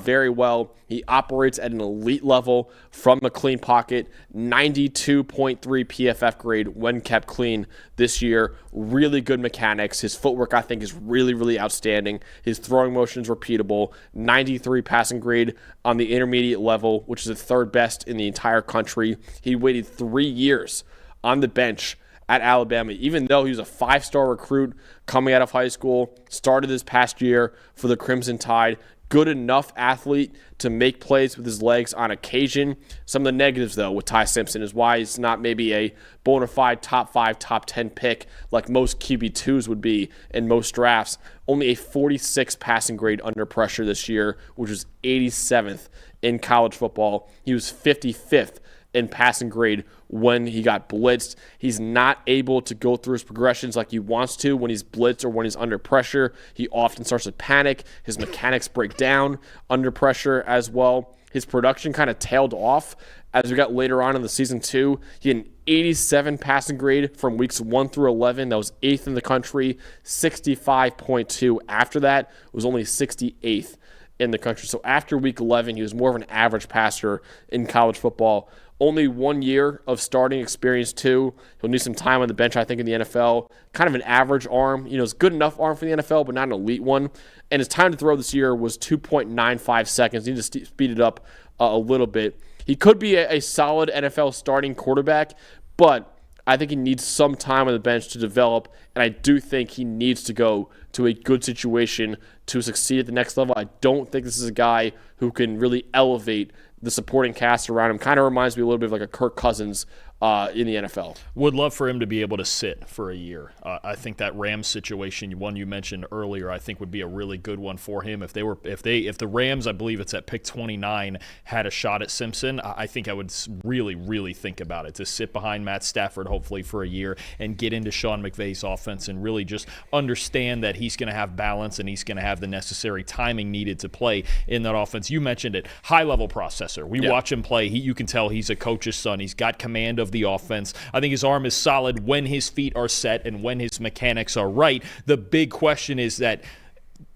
A: very well. He operates at an elite level from a clean pocket, 92.3 PFF grade when kept clean this year. Really good mechanics. His footwork, I think, is really, really outstanding. His throwing motion is repeatable. 93 passing grade on the intermediate level, which is the third best in the entire country. He waited 3 years on the bench at Alabama, even though he was a 5-star recruit coming out of high school, started this past year for the Crimson Tide. Good enough athlete to make plays with his legs on occasion. Some of the negatives, though, with Ty Simpson is why he's not maybe a bona fide top 5, top 10 pick like most QB2s would be in most drafts. Only a 46 passing grade under pressure this year, which was 87th in college football. He was 55th in passing grade when he got blitzed. He's not able to go through his progressions like he wants to when he's blitzed or when he's under pressure. He often starts to panic. His mechanics break down under pressure as well. His production kind of tailed off as we got later on in the season 2. He had an 87 passing grade from weeks 1 through 11. That was 8th in the country. 65.2 after that was only 68th in the country. So after week 11, he was more of an average passer in college football. Only 1 year of starting experience, too. He'll need some time on the bench, I think, in the NFL. Kind of an average arm. It's a good enough arm for the NFL, but not an elite one. And his time to throw this year was 2.95 seconds. He need to speed it up a little bit. He could be a solid NFL starting quarterback, but I think he needs some time on the bench to develop, and I do think he needs to go to a good situation to succeed at the next level. I don't think this is a guy who can really elevate the supporting cast around him. Kind of reminds me a little bit of like a Kirk Cousins in the NFL. Would
B: love for him to be able to sit for a year. I think that Rams situation, one you mentioned earlier, I think would be a really good one for him. If the Rams, I believe it's at pick 29, had a shot at Simpson, I think I would really, really think about it, to sit behind Matt Stafford hopefully for a year and get into Sean McVay's offense and really just understand that he's going to have balance and he's going to have the necessary timing needed to play in that offense. You mentioned it, high-level processor. We watch him play. You can tell he's a coach's son. He's got command of the offense. I think his arm is solid when his feet are set and when his mechanics are right. The big question is that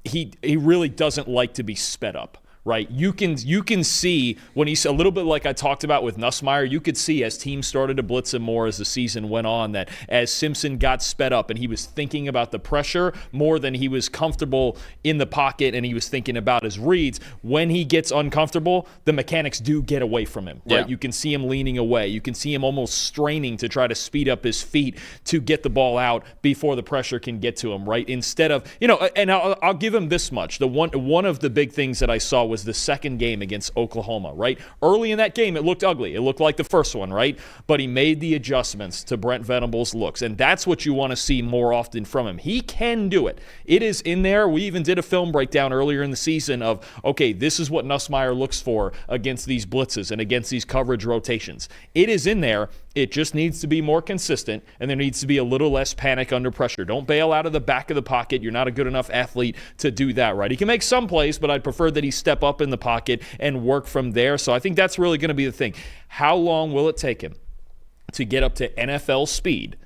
B: he really doesn't like to be sped up. Right, you can see when he's a little bit like I talked about with Nussmeier. You could see as teams started to blitz him more as the season went on, that as Simpson got sped up and he was thinking about the pressure more than he was comfortable in the pocket, and he was thinking about his reads. When he gets uncomfortable, the mechanics do get away from him. Right, you can see him leaning away. You can see him almost straining to try to speed up his feet to get the ball out before the pressure can get to him. Right, instead of and I'll give him this much. The one of the big things that I saw with was the second game against Oklahoma, right? Early in that game, it looked ugly. It looked like the first one, right? But he made the adjustments to Brent Venables' looks, and that's what you want to see more often from him. He can do it. It is in there. We even did a film breakdown earlier in the season of, okay, this is what Nussmeier looks for against these blitzes and against these coverage rotations. It is in there. It just needs to be more consistent, and there needs to be a little less panic under pressure. Don't bail out of the back of the pocket. You're not a good enough athlete to do that, right? He can make some plays, but I'd prefer that he step up in the pocket and work from there. So I think that's really going to be the thing. How long will it take him to get up to NFL speed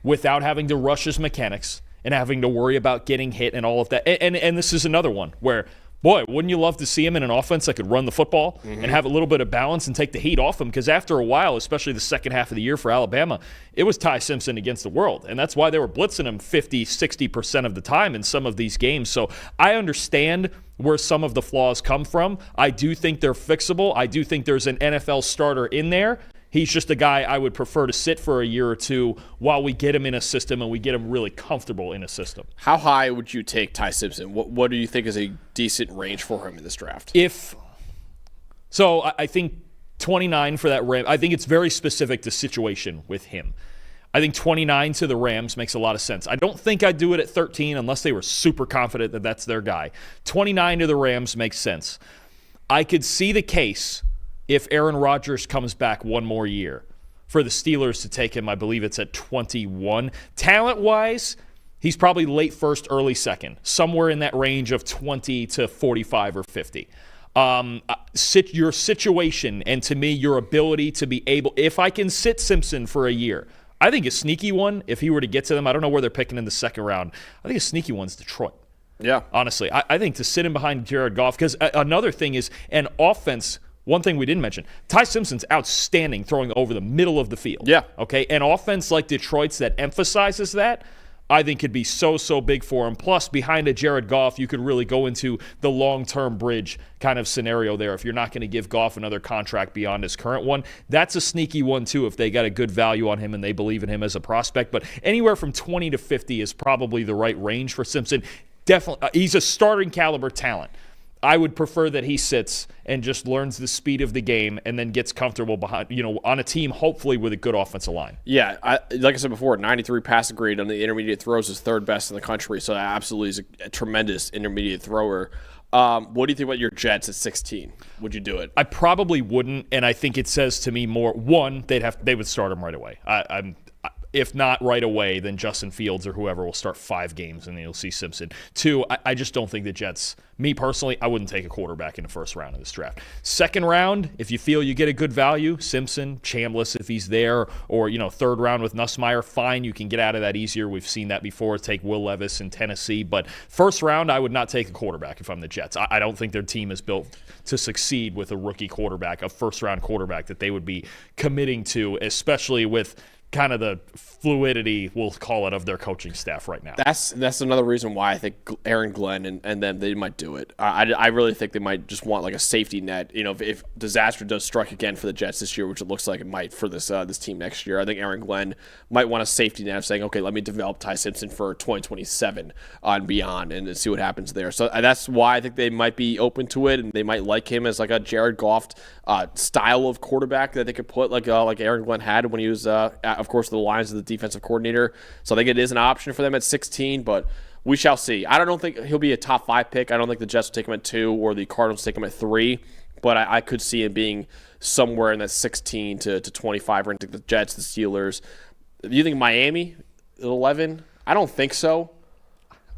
B: without having to rush his mechanics and having to worry about getting hit and all of that? And this is another one where, boy, wouldn't you love to see him in an offense that could run the football and have a little bit of balance and take the heat off him? Because after a while, especially the second half of the year for Alabama, it was Ty Simpson against the world. And that's why they were blitzing him 50, 60% of the time in some of these games. So I understand where some of the flaws come from. I do think they're fixable. I do think there's an NFL starter in there. He's just a guy I would prefer to sit for a year or two while we get him in a system and we get him really comfortable in a system.
A: How high would you take Ty Simpson? What do you think is a decent range for him in this draft?
B: I think 29 for that Ram. I think it's very specific to situation with him. I think 29 to the Rams makes a lot of sense. I don't think I'd do it at 13 unless they were super confident that that's their guy. 29 to the Rams makes sense. I could see the case if Aaron Rodgers comes back one more year for the Steelers to take him. I believe it's at 21. Talent-wise, he's probably late first, early second, somewhere in that range of 20 to 45 or 50. Your situation and, to me, your ability to be able – if I can sit Simpson for a year, I think a sneaky one, if he were to get to them, I don't know where they're picking in the second round. I think a sneaky one's Detroit.
A: Yeah.
B: Honestly, I think to sit him behind Jared Goff, because another thing is an offense – one thing we didn't mention, Ty Simpson's outstanding throwing over the middle of the field.
A: Yeah.
B: Okay, an offense like Detroit's that emphasizes that, I think could be so big for him. Plus, behind a Jared Goff, you could really go into the long-term bridge kind of scenario there if you're not going to give Goff another contract beyond his current one. That's a sneaky one, too, if they got a good value on him and they believe in him as a prospect. But anywhere from 20 to 50 is probably the right range for Simpson. Definitely, he's a starting caliber talent. I would prefer that he sits and just learns the speed of the game and then gets comfortable behind, on a team, hopefully with a good offensive line.
A: Yeah, like I said before, 93 passing grade on the intermediate throws is third best in the country, so that absolutely is a tremendous intermediate thrower. What do you think about your Jets at 16? Would you do it?
B: I probably wouldn't, and I think it says to me more. One, they would start him right away. If not right away, then Justin Fields or whoever will start 5 games, and then you'll see Simpson. 2, I just don't think the Jets, me personally, I wouldn't take a quarterback in the first round of this draft. Second round, if you feel you get a good value, Simpson, Chambliss if he's there, or third round with Nussmeier, fine, you can get out of that easier. We've seen that before. Take Will Levis in Tennessee. But first round, I would not take a quarterback if I'm the Jets. I don't think their team is built to succeed with a rookie quarterback, a first-round quarterback that they would be committing to, especially with kind of the fluidity, we'll call it, of their coaching staff right now.
A: That's another reason why I think Aaron Glenn and them, they might do it. I really think they might just want like a safety net. If disaster does strike again for the Jets this year, which it looks like it might for this team next year, I think Aaron Glenn might want a safety net of saying, okay, let me develop Ty Simpson for 2027 and beyond and see what happens there. So that's why I think they might be open to it, and they might like him as like a Jared Goff style of quarterback that they could put like Aaron Glenn had when he was of course, the Lions as the defensive coordinator. So I think it is an option for them at 16, but we shall see. I don't think he'll be a top 5 pick. I don't think the Jets will take him at 2 or the Cardinals take him at 3, but I could see him being somewhere in that 16 to 25 range. The Jets, the Steelers. Do you think Miami at 11? I don't think so.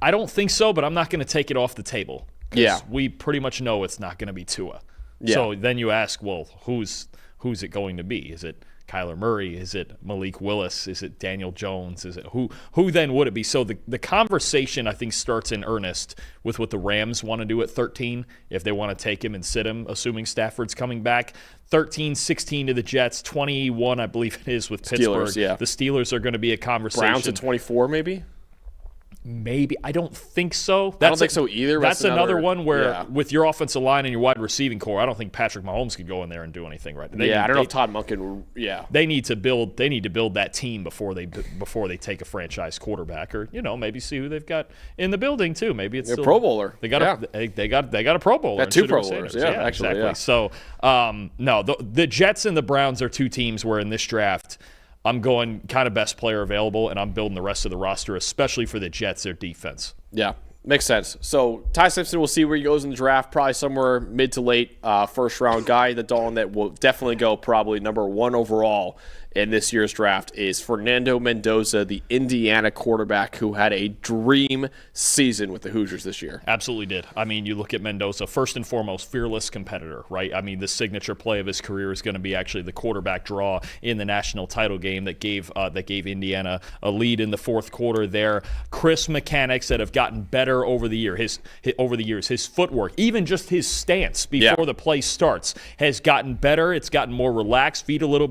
B: I don't think so, but I'm not going to take it off the table.
A: Yeah.
B: We pretty much know it's not going to be Tua.
A: Yeah.
B: So then you ask, well, who's it going to be? Is it Kyler Murray? Is it Malik Willis? Is it Daniel Jones? Is it who then would it be? So the conversation, I think, starts in earnest with what the Rams want to do at 13, if they want to take him and sit him, assuming Stafford's coming back. 13, 16 to the Jets, 21, I believe it is, with Pittsburgh.
A: Steelers, yeah.
B: The Steelers are going to be a conversation.
A: Browns at 24, maybe?
B: Maybe. I don't think so.
A: I don't think so either.
B: That's another one where with your offensive line and your wide receiving core, I don't think Patrick Mahomes could go in there and do anything right now.
A: I don't know if Todd Monken. Yeah,
B: they need to build that team before they take a franchise quarterback, or maybe see who they've got in the building too. Maybe it's
A: a Pro Bowler.
B: They got a Pro Bowler.
A: Got 2 Pro Bowlers. Yeah, actually.
B: Exactly.
A: Yeah.
B: So no, the Jets and the Browns are 2 teams where in this draft, I'm going kind of best player available, and I'm building the rest of the roster, especially for the Jets, their defense.
A: Yeah, makes sense. So Ty Simpson, we'll see where he goes in the draft, probably somewhere mid to late first-round guy. The Dalton that will definitely go probably number 1 overall in this year's draft is Fernando Mendoza, the Indiana quarterback who had a dream season with the Hoosiers this year.
B: Absolutely did. I mean, you look at Mendoza, first and foremost, fearless competitor, right? I mean, the signature play of his career is going to be actually the quarterback draw in the national title game that gave Indiana a lead in the fourth quarter there. Crisp mechanics that have gotten better over the years. His footwork, even just his stance before the play starts, has gotten better. It's gotten more relaxed, feet a little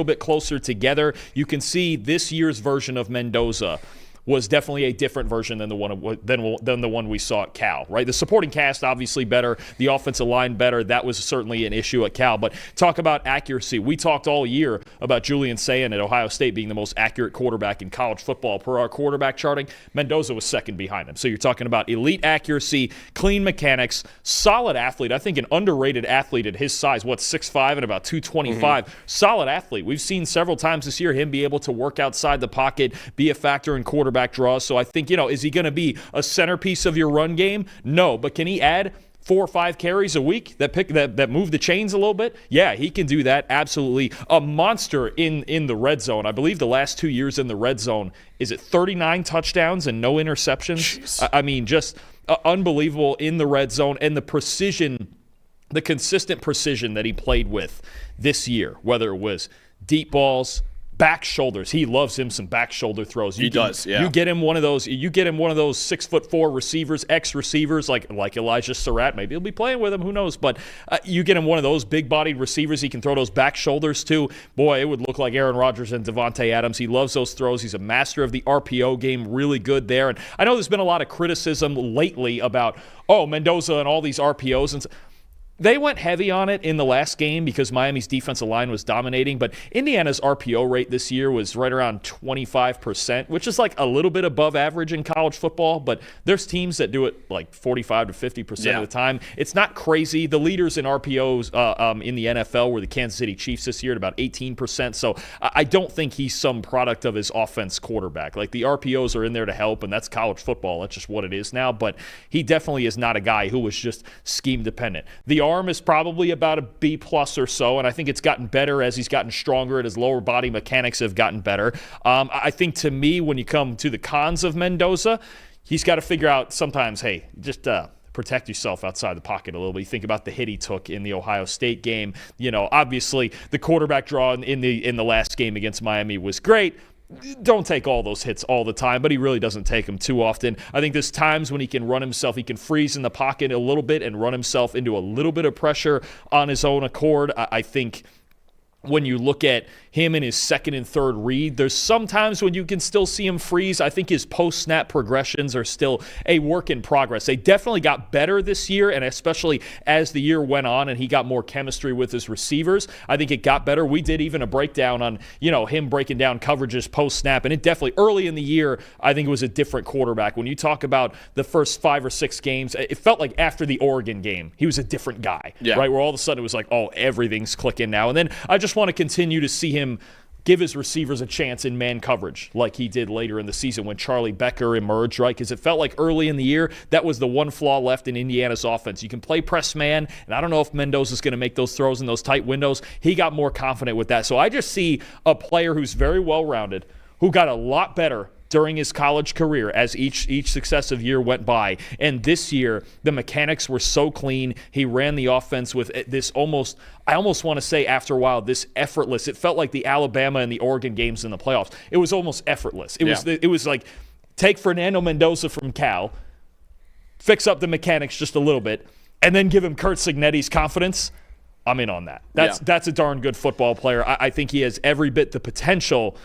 B: bit closer together. You can see this year's version of Mendoza was definitely a different version than the one we saw at Cal, right? The supporting cast obviously better, the offensive line better. That was certainly an issue at Cal. But talk about accuracy. We talked all year about Julian Sayin at Ohio State being the most accurate quarterback in college football. Per our quarterback charting, Mendoza was second behind him. So you're talking about elite accuracy, clean mechanics, solid athlete. I think an underrated athlete at his size, 6'5" and about 225. Mm-hmm. Solid athlete. We've seen several times this year him be able to work outside the pocket, be a factor in quarterback draws. So I think, is he going to be a centerpiece of your run game? No, but can he add 4 or 5 carries a week that move the chains a little bit? Yeah, he can do that. Absolutely. A monster in the red zone. I believe the last 2 years in the red zone, is it 39 touchdowns and no interceptions? I mean, just unbelievable in the red zone, and the precision, the consistent precision that he played with this year, whether it was deep balls, back shoulders. He loves him some back shoulder throws.
A: He does, yeah.
B: You get him one of those 6'4" receivers, ex-receivers like Elijah Surratt. Maybe he'll be playing with him, who knows? But you get him one of those big-bodied receivers he can throw those back shoulders to. Boy, it would look like Aaron Rodgers and Devontae Adams. He loves those throws. He's a master of the RPO game, really good there. And I know there's been a lot of criticism lately about, Mendoza and all these RPOs and they went heavy on it in the last game because Miami's defensive line was dominating, but Indiana's RPO rate this year was right around 25%, which is like a little bit above average in college football, but there's teams that do it like 45 to 50% of the time. It's not crazy. The leaders in RPOs in the NFL were the Kansas City Chiefs this year at about 18%, so I don't think he's some product of his offense quarterback. Like, the RPOs are in there to help, and that's college football. That's just what it is now, but he definitely is not a guy who was just scheme dependent. The arm is probably about a B+ or so, and I think it's gotten better as he's gotten stronger and his lower body mechanics have gotten better. I think, to me, when you come to the cons of Mendoza, he's got to figure out sometimes, hey, just protect yourself outside the pocket a little bit. You think about the hit he took in the Ohio State game. Obviously the quarterback draw in the last game against Miami was great. Don't take all those hits all the time, but he really doesn't take them too often. I think there's times when he can run himself, he can freeze in the pocket a little bit and run himself into a little bit of pressure on his own accord. I think when you look at him in his second and third read, there's sometimes when you can still see him freeze. I think his post-snap progressions are still a work in progress. They definitely got better this year, and especially as the year went on and he got more chemistry with his receivers, I think it got better. We did even a breakdown on, him breaking down coverages post-snap, and it definitely, early in the year, I think it was a different quarterback. When you talk about the first 5 or 6 games, it felt like after the Oregon game, he was a different guy, right? Where all of a sudden it was like, everything's clicking now. And then I just want to continue to see him give his receivers a chance in man coverage like he did later in the season when Charlie Becker emerged, right? Because it felt like early in the year, that was the one flaw left in Indiana's offense. You can play press man, and I don't know if Mendoza's going to make those throws in those tight windows. He got more confident with that. So I just see a player who's very well-rounded, who got a lot better during his college career as each successive year went by. And this year, the mechanics were so clean. He ran the offense with this I almost want to say after a while, this effortless. It felt like the Alabama and the Oregon games in the playoffs. It was almost effortless. It was like, take Fernando Mendoza from Cal, fix up the mechanics just a little bit, and then give him Curt Cignetti's confidence. I'm in on that. That's a darn good football player. I think he has every bit the potential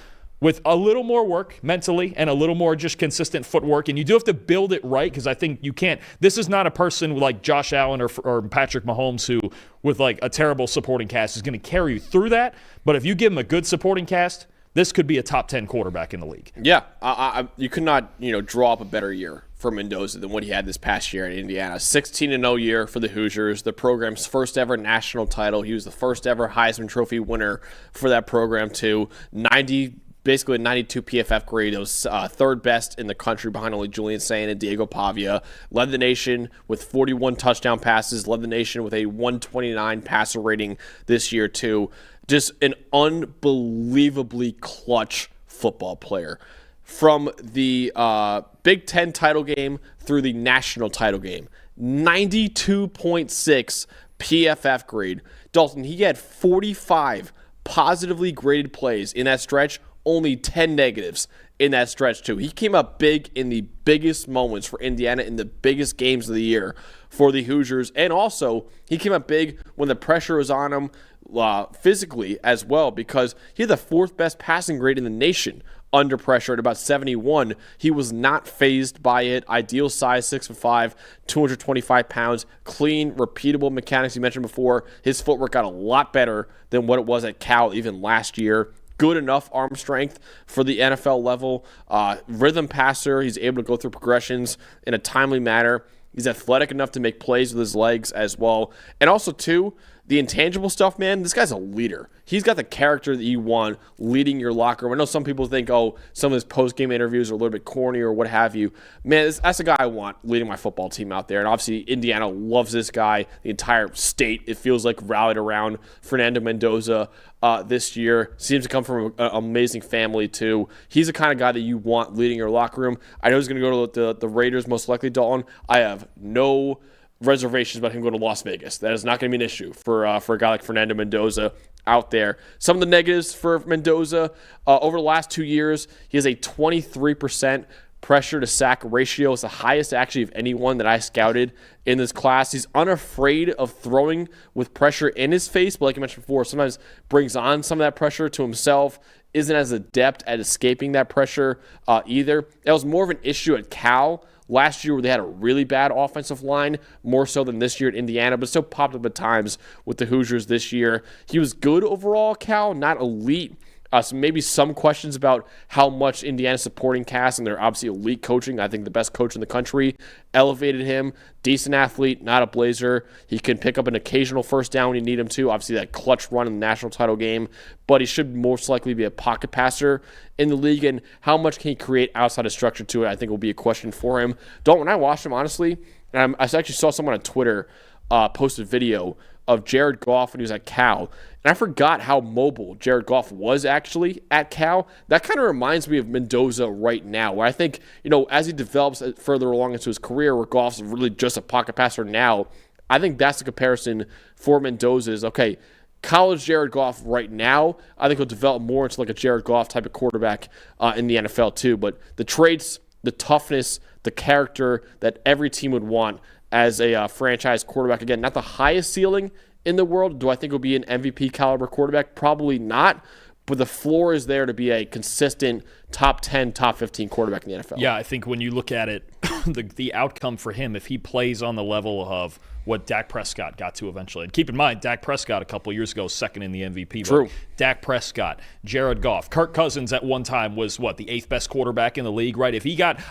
B: with a little more work mentally and a little more just consistent footwork. And you do have to build it right, because I think you can't. This is not a person like Josh Allen or Patrick Mahomes who, with like a terrible supporting cast, is going to carry you through that. But if you give him a good supporting cast, this could be a top 10 quarterback in the league.
A: Yeah, you could not draw up a better year for Mendoza than what he had this past year at Indiana. 16-0 year for the Hoosiers, the program's first ever national title. He was the first ever Heisman Trophy winner for that program too. Basically a 92 PFF grade. It was third best in the country behind only Julian Sain and Diego Pavia. Led the nation with 41 touchdown passes. Led the nation with a 129 passer rating this year too. Just an unbelievably clutch football player. From the Big Ten title game through the national title game. 92.6 PFF grade. Dalton, he had 45 positively graded plays in that stretch, only 10 negatives in that stretch too. He came up big in the biggest moments for Indiana in the biggest games of the year for the Hoosiers. And also, he came up big when the pressure was on him physically as well, because he had the fourth best passing grade in the nation under pressure at about 71. He was not phased by it. Ideal size, 6'5", 225 pounds. Clean, repeatable mechanics you mentioned before. His footwork got a lot better than what it was at Cal even last year. Good enough arm strength for the NFL level. Rhythm passer. He's able to go through progressions in a timely manner. He's athletic enough to make plays with his legs as well. And also, too, the intangible stuff, man, this guy's a leader. He's got the character that you want leading your locker room. I know some people think, some of his post-game interviews are a little bit corny or what have you. Man, that's the guy I want leading my football team out there. And obviously, Indiana loves this guy. The entire state, it feels like, rallied around Fernando Mendoza this year. Seems to come from an amazing family, too. He's the kind of guy that you want leading your locker room. I know he's going to go to the Raiders, most likely, Dalton. I have no reservations about him going to Las Vegas. That is not going to be an issue for a guy like Fernando Mendoza out there. Some of the negatives for Mendoza, over the last 2 years, he has a 23% pressure to sack ratio. It's the highest actually of anyone that I scouted in this class. He's unafraid of throwing with pressure in his face, but like I mentioned before, sometimes brings on some of that pressure to himself. Isn't as adept at escaping that pressure either. That was more of an issue at Cal last year, where they had a really bad offensive line, more so than this year at Indiana, but still popped up at times with the Hoosiers this year. He was good overall at Cal, not elite. So maybe some questions about how much Indiana's supporting cast, and they're obviously elite coaching. I think the best coach in the country elevated him. Decent athlete, not a blazer. He can pick up an occasional first down when you need him to. Obviously, that clutch run in the national title game. But he should most likely be a pocket passer in the league. And how much can he create outside of structure to it, I think will be a question for him. When I watched him, honestly, and I actually saw someone on Twitter post a video of Jared Goff when he was at Cal. And I forgot how mobile Jared Goff was actually at Cal. That kind of reminds me of Mendoza right now, where I think, as he develops further along into his career, where Goff's really just a pocket passer now, I think that's the comparison for Mendoza is, okay, college Jared Goff right now, I think he'll develop more into like a Jared Goff type of quarterback in the NFL too. But the traits, the toughness, the character that every team would want as a franchise quarterback. Again, not the highest ceiling in the world. Do I think he'll be an MVP caliber quarterback? Probably not. But the floor is there to be a consistent top 10, top 15 quarterback in the NFL.
B: Yeah, I think when you look at it, the outcome for him, if he plays on the level of what Dak Prescott got to eventually. And keep in mind, Dak Prescott a couple years ago, second in the MVP.
A: True.
B: Dak Prescott, Jared Goff, Kirk Cousins at one time was, the 8th best quarterback in the league, right?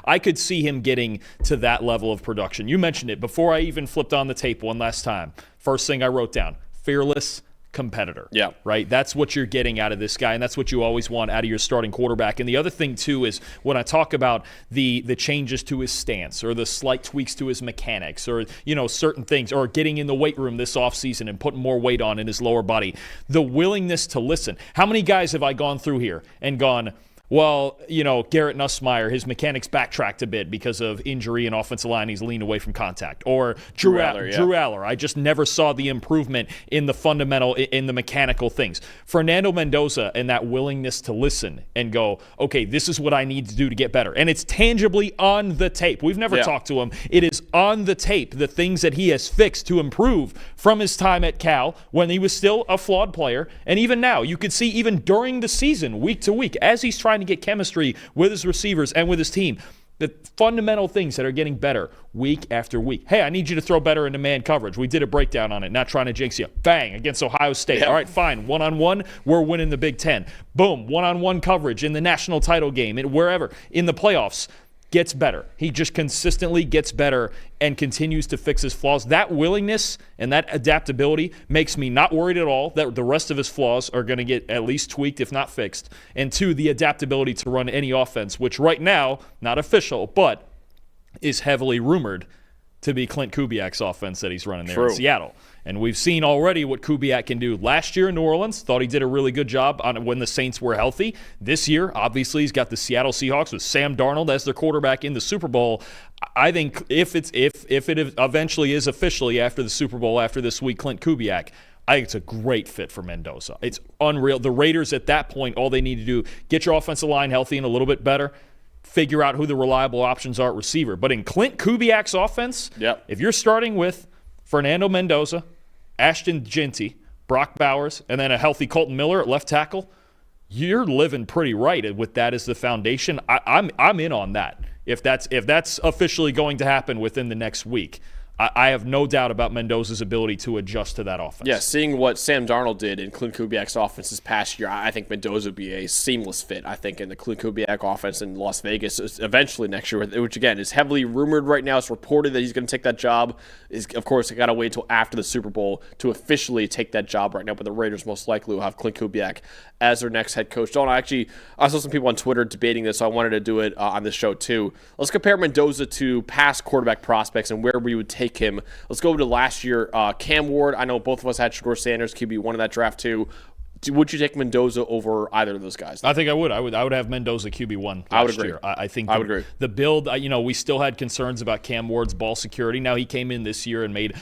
B: I could see him getting to that level of production. You mentioned it before I even flipped on the tape one last time. First thing I wrote down, fearless competitor.
A: Yeah.
B: Right? That's what you're getting out of this guy, and that's what you always want out of your starting quarterback. And the other thing, too, is when I talk about the changes to his stance or the slight tweaks to his mechanics or, certain things, or getting in the weight room this offseason and putting more weight on in his lower body, the willingness to listen. How many guys have I gone through here and gone, well, Garrett Nussmeier, his mechanics backtracked a bit because of injury and offensive line. He's leaned away from contact. Or Drew Allar. I just never saw the improvement in the fundamental, in the mechanical things. Fernando Mendoza and that willingness to listen and go, okay, this is what I need to do to get better. And it's tangibly on the tape. We've never talked to him. It is on the tape, the things that he has fixed to improve from his time at Cal when he was still a flawed player. And even now, you could see even during the season, week to week, as he's trying to to get chemistry with his receivers and with his team. The fundamental things that are getting better week after week. Hey, I need you to throw better into man coverage. We did a breakdown on it, not trying to jinx you. Bang, against Ohio State. Yep. All right, fine. One-on-one, we're winning the Big Ten. Boom, one-on-one coverage in the national title game, wherever, in the playoffs. Gets better. He just consistently gets better and continues to fix his flaws. That willingness and that adaptability makes me not worried at all that the rest of his flaws are going to get at least tweaked, if not fixed. And two, the adaptability to run any offense, which right now, not official, but is heavily rumored to be Clint Kubiak's offense that he's running there in Seattle. And we've seen already what Kubiak can do. Last year in New Orleans, thought he did a really good job on when the Saints were healthy. This year, obviously, he's got the Seattle Seahawks with Sam Darnold as their quarterback in the Super Bowl. I think if it eventually is officially after the Super Bowl, after this week, Clint Kubiak, I think it's a great fit for Mendoza. It's unreal. The Raiders at that point, all they need to do, get your offensive line healthy and a little bit better, figure out who the reliable options are at receiver. But in Clint Kubiak's offense, if you're starting with Fernando Mendoza, Ashton Ginty, Brock Bowers, and then a healthy Colton Miller at left tackle, you're living pretty right with that as the foundation. I'm in on that. If that's officially going to happen within the next week, I have no doubt about Mendoza's ability to adjust to that offense.
A: Yeah, seeing what Sam Darnold did in Clint Kubiak's offense this past year, I think Mendoza would be a seamless fit, I think, in the Clint Kubiak offense in Las Vegas eventually next year, which, again, is heavily rumored right now. It's reported that he's going to take that job. Of course, I got to wait until after the Super Bowl to officially take that job right now, but the Raiders most likely will have Clint Kubiak as their next head coach. I saw some people on Twitter debating this, so I wanted to do it on this show too. Let's compare Mendoza to past quarterback prospects and where we would take him. Let's go to last year. Cam Ward, I know both of us had Shedeur Sanders, QB1 in that draft too. Would you take Mendoza over either of those guys?
B: I think I would. I would have Mendoza QB1
A: I would agree.
B: Year. I think
A: I would agree.
B: The build, we still had concerns about Cam Ward's ball security. Now he came in this year and made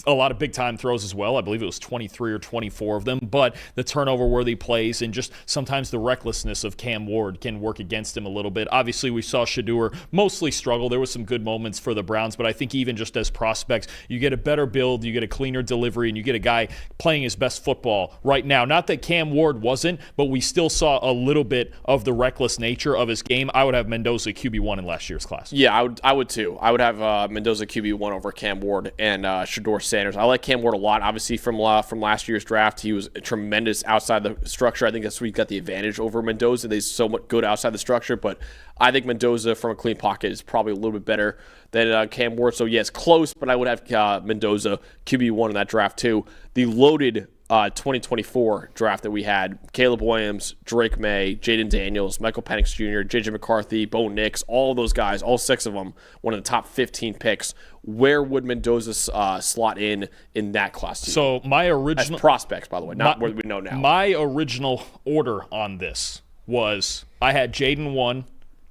B: a lot of big-time throws as well. I believe it was 23 or 24 of them. But the turnover-worthy plays and just sometimes the recklessness of Cam Ward can work against him a little bit. Obviously, we saw Shedeur mostly struggle. There were some good moments for the Browns, but I think even just as prospects, you get a better build, you get a cleaner delivery, and you get a guy playing his best football right now. Not that Cam Ward wasn't, but we still saw a little bit of the reckless nature of his game. I would have Mendoza QB1 in last year's class.
A: Yeah, I would too. I would have Mendoza QB1 over Cam Ward and Shedeur Sanders. I like Cam Ward a lot. Obviously, from last year's draft, he was tremendous outside the structure. I think that's where he got the advantage over Mendoza. He's so much good outside the structure, but I think Mendoza from a clean pocket is probably a little bit better than Cam Ward. So, yes, close, but I would have Mendoza QB1 in that draft too. The loaded 2024 draft that we had, Caleb Williams, Drake May, Jaden Daniels, Michael Penix Jr., J.J. McCarthy, Bo Nix, all those guys, all six of them, one of the top 15 picks. Where would Mendoza slot in that class?
B: So my original...
A: As prospects, by the way, not what we know now.
B: My original order on this was I had Jaden 1,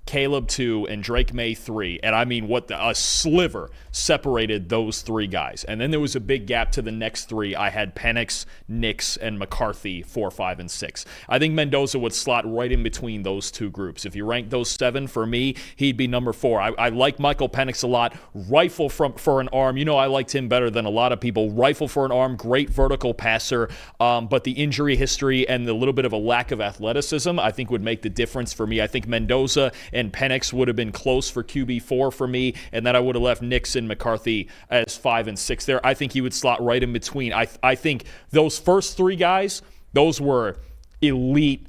B: Caleb 2, and Drake May 3. And I mean, a sliver separated those three guys. And then there was a big gap to the next three. I had Penix, Nix, and McCarthy 4, 5, and 6. I think Mendoza would slot right in between those two groups. If you rank those 7, for me, he'd be number 4. I like Michael Penix a lot. Rifle for an arm. I liked him better than a lot of people. Rifle for an arm, great vertical passer. But the injury history and the little bit of a lack of athleticism, I think would make the difference for me. I think Mendoza and Penix would have been close for QB4 for me, and then I would have left Nix and McCarthy as 5 and 6 there. I think he would slot right in between. I think those first three guys, those were elite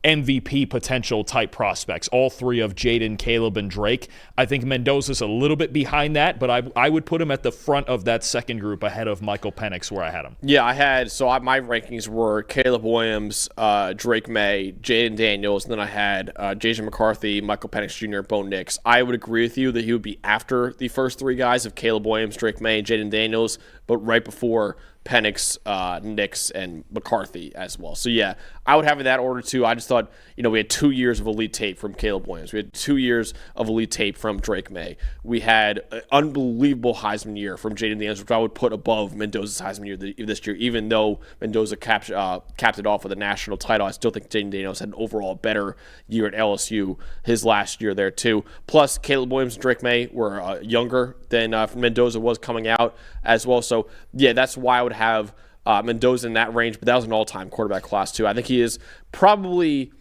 B: MVP potential type prospects, all three of Jaden, Caleb, and Drake. I think Mendoza's a little bit behind that, but I would put him at the front of that second group ahead of Michael Penix where I had him.
A: Yeah, my rankings were Caleb Williams, Drake May, Jaden Daniels, and then I had J.J. McCarthy, Michael Penix Jr., Bo Nix. I would agree with you that he would be after the first three guys of Caleb Williams, Drake May, and Jaden Daniels, but right before Penix, Nix, and McCarthy as well. So, yeah, I would have in that order, too. I just thought, we had 2 years of elite tape from Caleb Williams. We had 2 years of elite tape from Drake May. We had an unbelievable Heisman year from Jaden Daniels, which I would put above Mendoza's Heisman year this year. Even though Mendoza capped it off with a national title, I still think Jaden Daniels had an overall better year at LSU his last year there, too. Plus, Caleb Williams and Drake May were younger than Mendoza was coming out as well. So, yeah, that's why I would have Mendoza in that range, but that was an all-time quarterback class too. I think he is probably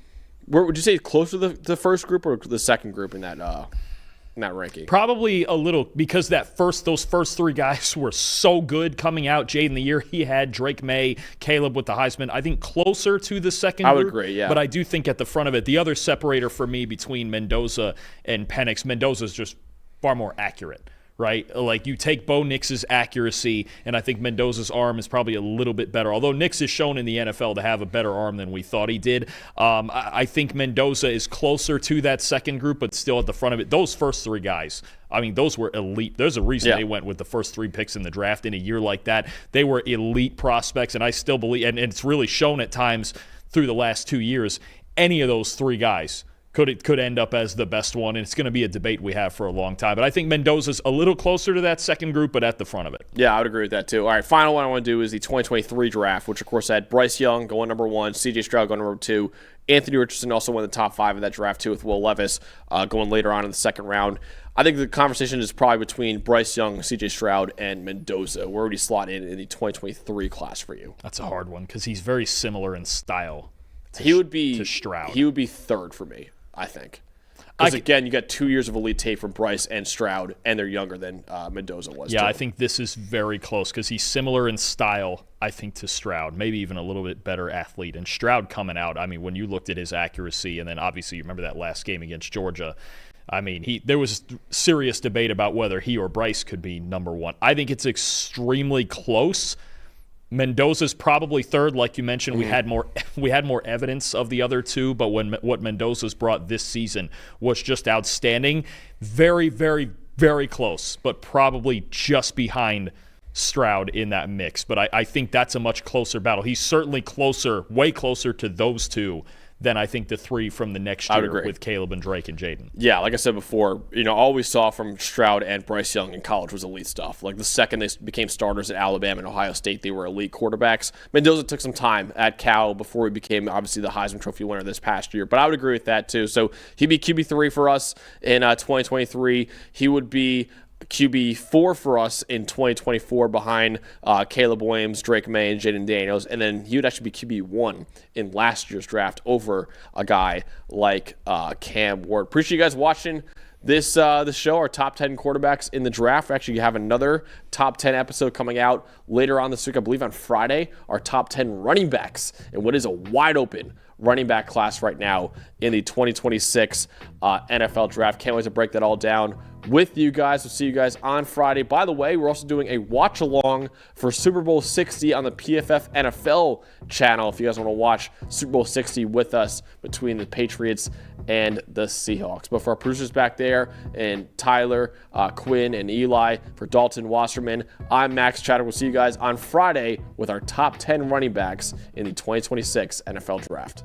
A: Where would you say closer to the first group or the second group in that ranking?
B: Probably a little, because those first three guys were so good coming out. Jaden, the year he had, Drake May, Caleb with the Heisman, I think closer to the second group.
A: I would agree, yeah.
B: But I do think at the front of it, the other separator for me between Mendoza and Penix, Mendoza's just far more accurate. Right? Like, you take Bo Nix's accuracy, and I think Mendoza's arm is probably a little bit better. Although Nix is shown in the NFL to have a better arm than we thought he did. I think Mendoza is closer to that second group, but still at the front of it. Those first three guys, I mean, those were elite. There's a reason they went with the first three picks in the draft in a year like that. They were elite prospects, and I still believe, and it's really shown at times through the last 2 years, any of those three guys could end up as the best one, and it's going to be a debate we have for a long time. But I think Mendoza's a little closer to that second group, but at the front of it.
A: Yeah, I would agree with that too. All right, final one I want to do is the 2023 draft, which of course had Bryce Young going number 1, C.J. Stroud going number 2. Anthony Richardson also won the top 5 of that draft too, with Will Levis going later on in the second round. I think the conversation is probably between Bryce Young, C.J. Stroud, and Mendoza. Where would he slot in the 2023 class for you?
B: That's a hard one because he's very similar in style to Stroud.
A: He would be third for me, I think. Because, again, you got 2 years of elite tape from Bryce and Stroud, and they're younger than Mendoza was.
B: Yeah,
A: too.
B: I think this is very close because he's similar in style, I think, to Stroud. Maybe even a little bit better athlete. And Stroud coming out, I mean, when you looked at his accuracy, and then obviously you remember that last game against Georgia, I mean, there was serious debate about whether he or Bryce could be number 1. I think it's extremely close. Mendoza's probably third, like you mentioned. We had more evidence of the other two, but what Mendoza's brought this season was just outstanding. Very, very, very close, but probably just behind Stroud in that mix. But I think that's a much closer battle. He's certainly closer, way closer to those two than I think the three from the next year with Caleb and Drake and Jaden.
A: Yeah, like I said before, all we saw from Stroud and Bryce Young in college was elite stuff. Like the second they became starters at Alabama and Ohio State, they were elite quarterbacks. Mendoza took some time at Cal before he became obviously the Heisman Trophy winner this past year, but I would agree with that too. So he'd be QB3 for us in 2023. He would be QB4 for us in 2024 behind Caleb Williams, Drake May, and Jaden Daniels. And then he would actually be QB1 in last year's draft over a guy like Cam Ward. Appreciate you guys watching this show, our top 10 quarterbacks in the draft. We actually have another top 10 episode coming out later on this week, I believe on Friday, our top 10 running backs and what is a wide open running back class right now in the 2026 NFL draft. Can't wait to break that all down with you guys. We'll see you guys on Friday. By the way, we're also doing a watch along for Super Bowl 60 on the PFF NFL channel. If you guys want to watch Super Bowl 60 with us between the Patriots and the Seahawks. But for our producers back there and Tyler, Quinn, and Eli, for Dalton, Wasserman, I'm Max Chadwick. We'll see you guys on Friday with our top 10 running backs in the 2026 NFL draft.